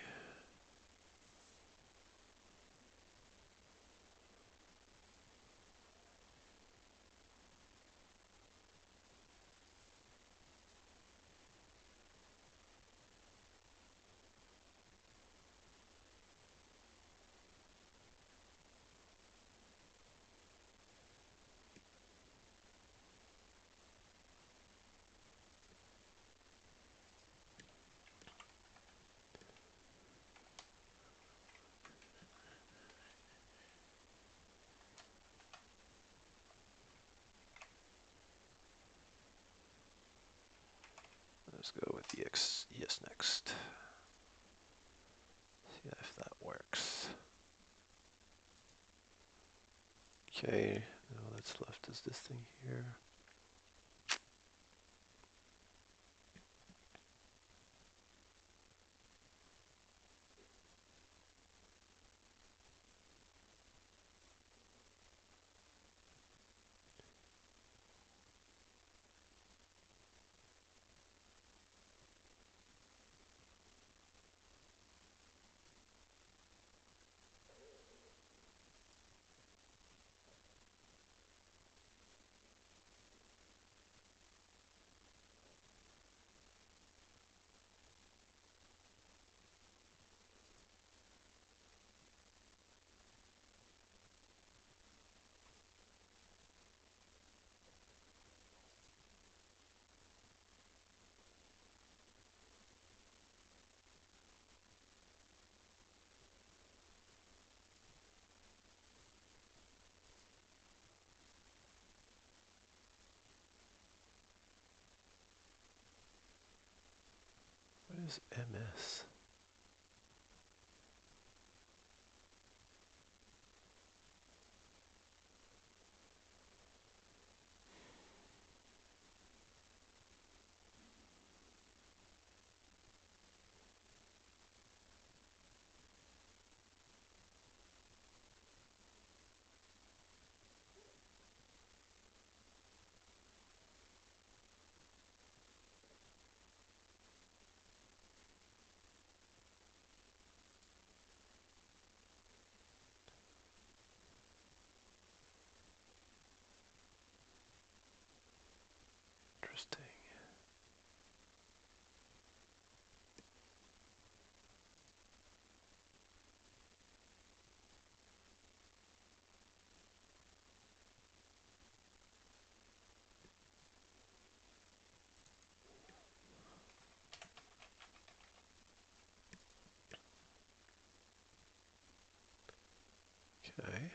Let's go with EX, yes next. See if that works. Okay, now that's left is this thing here. What is MS? Interesting. Okay.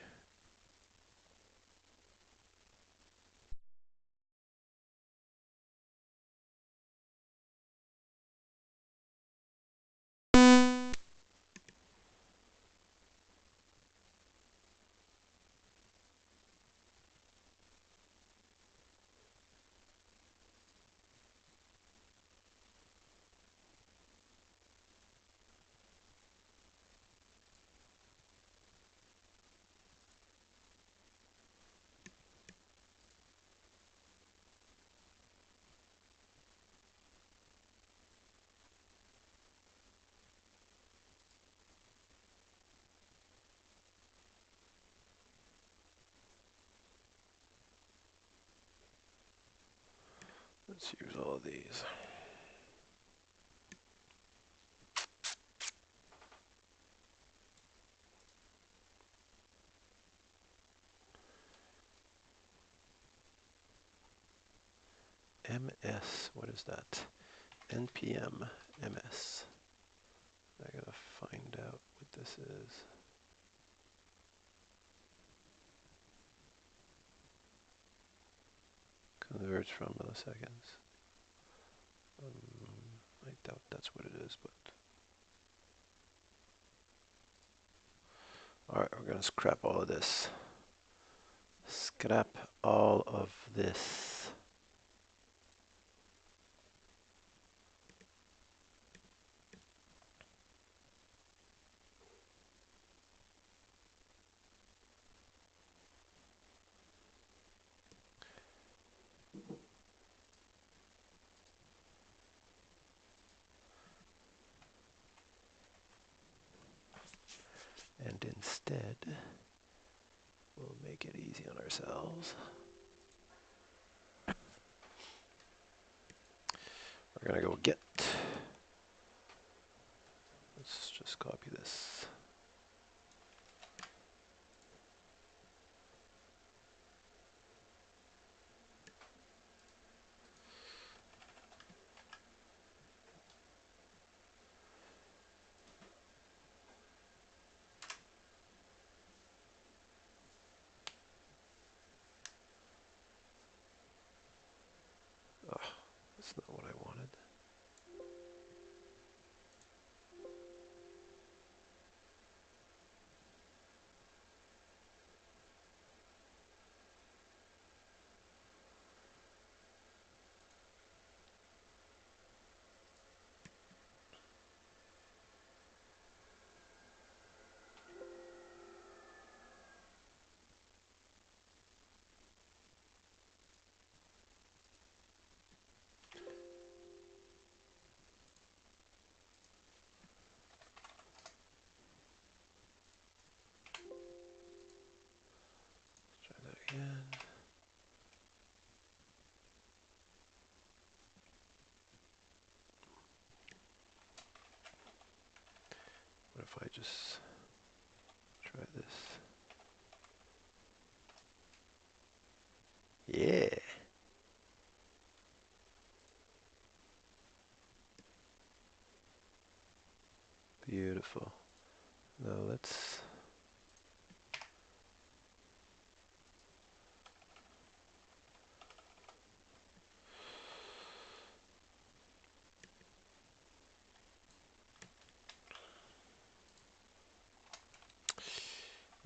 Let's use all of these. MS, what is that? NPM MS. I gotta find out what this is. Converts from milliseconds. I doubt that's what it is, but. Alright, we're gonna scrap all of this. Scrap all of this. And instead, we'll make it easy on ourselves. We're gonna go get. Let's just copy this. Oh, that's not what I wanted. Let's try that again. What if I just try this? Yeah. Beautiful. Now let's.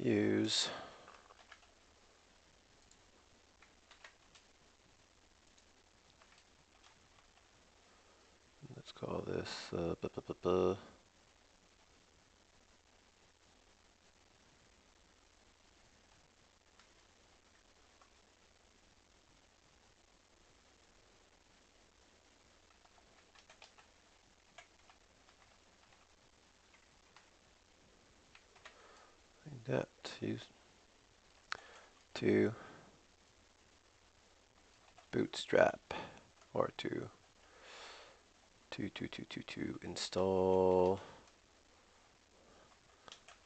use let's call this that use to bootstrap or to install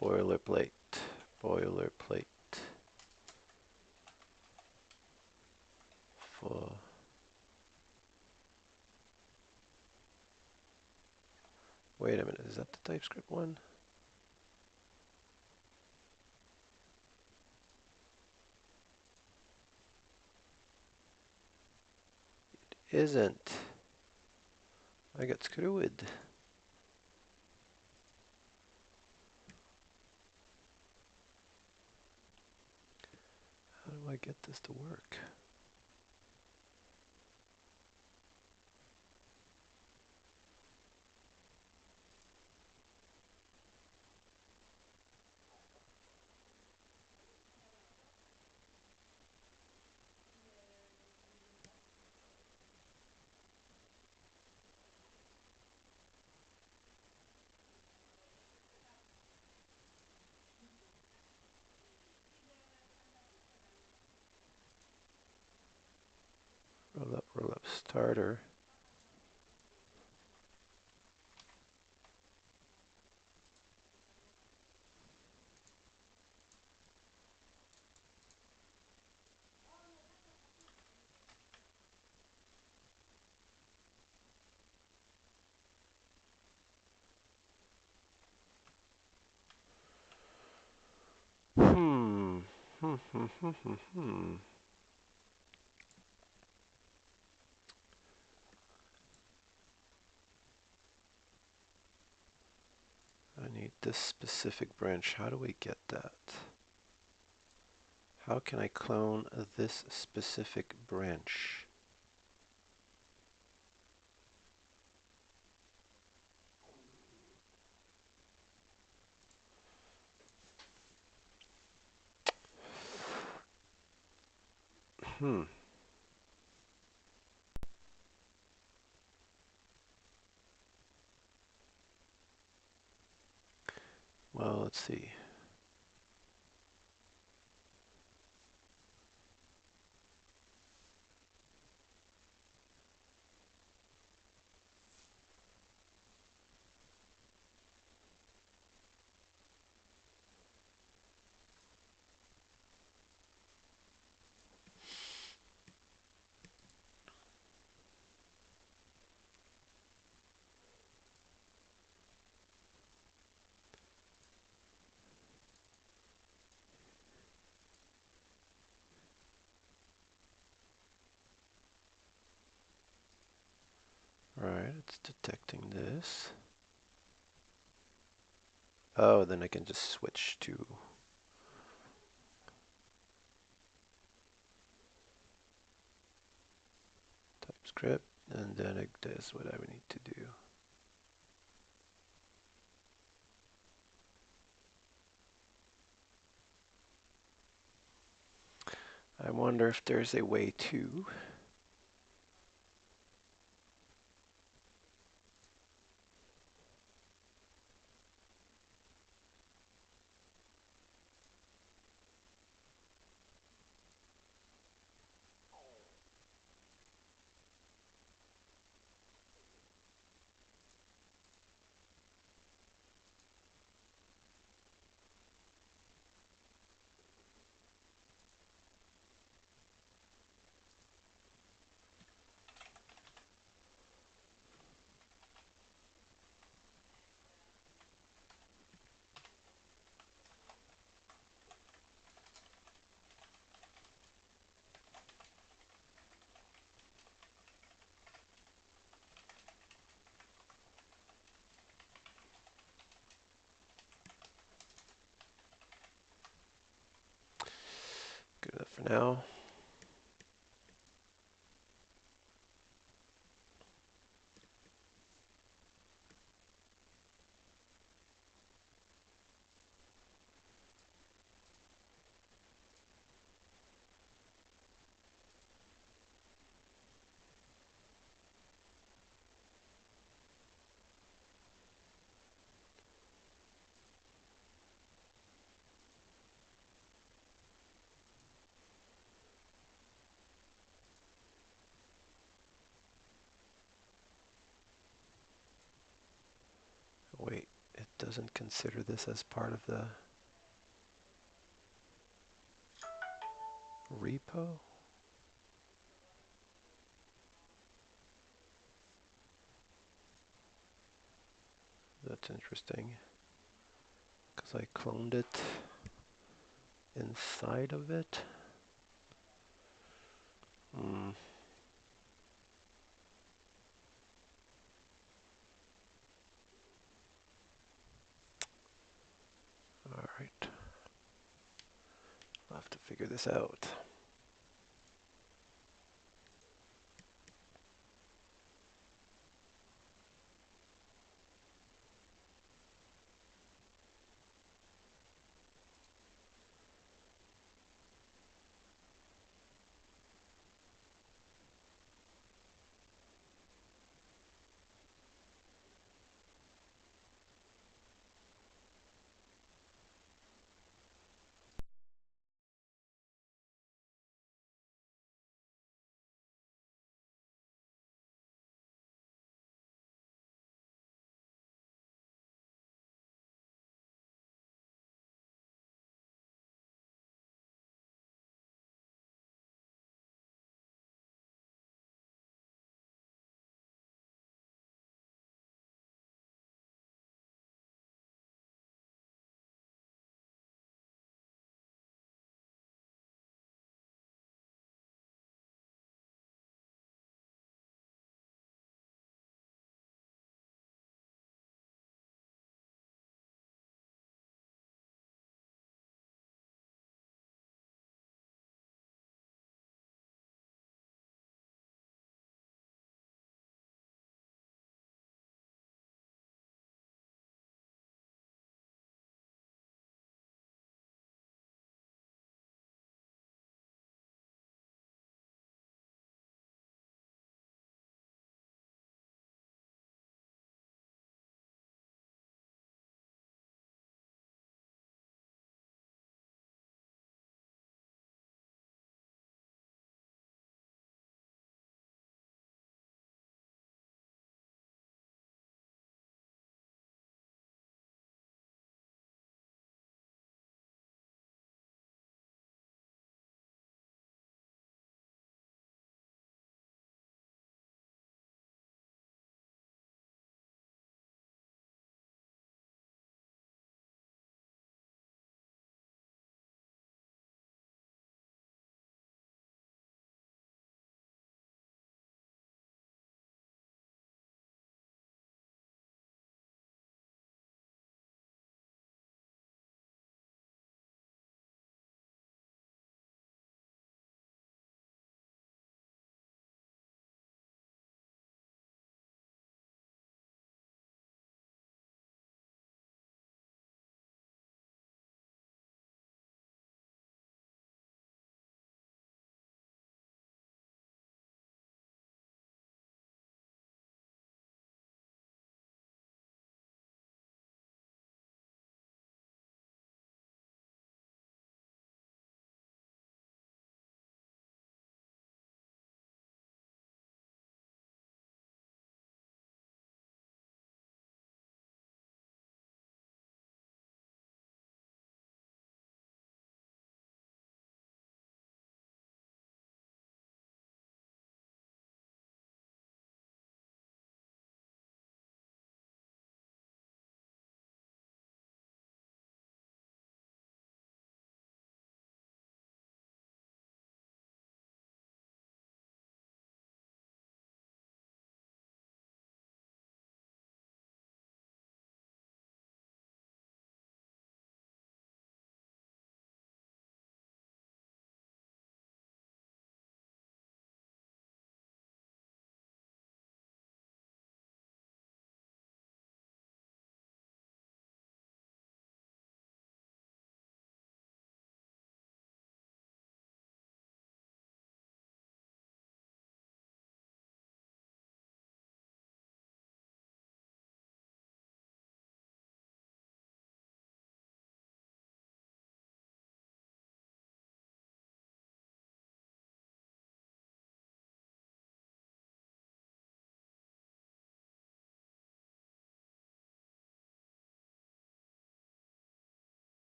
boilerplate for wait a minute, is that the TypeScript one? Isn't. I got screwed. How do I get this to work? Roll up starter. Hmm. I need this specific branch. How do we get that? How can I clone this specific branch? Hmm. Well, let's see. All right, it's detecting this. Oh, then I can just switch to TypeScript, and then it does what I would need to do. I wonder if there's a way to. now. Wait, it doesn't consider this as part of the repo? That's interesting, because I cloned it inside of it. Hmm. All right. I'll have to figure this out.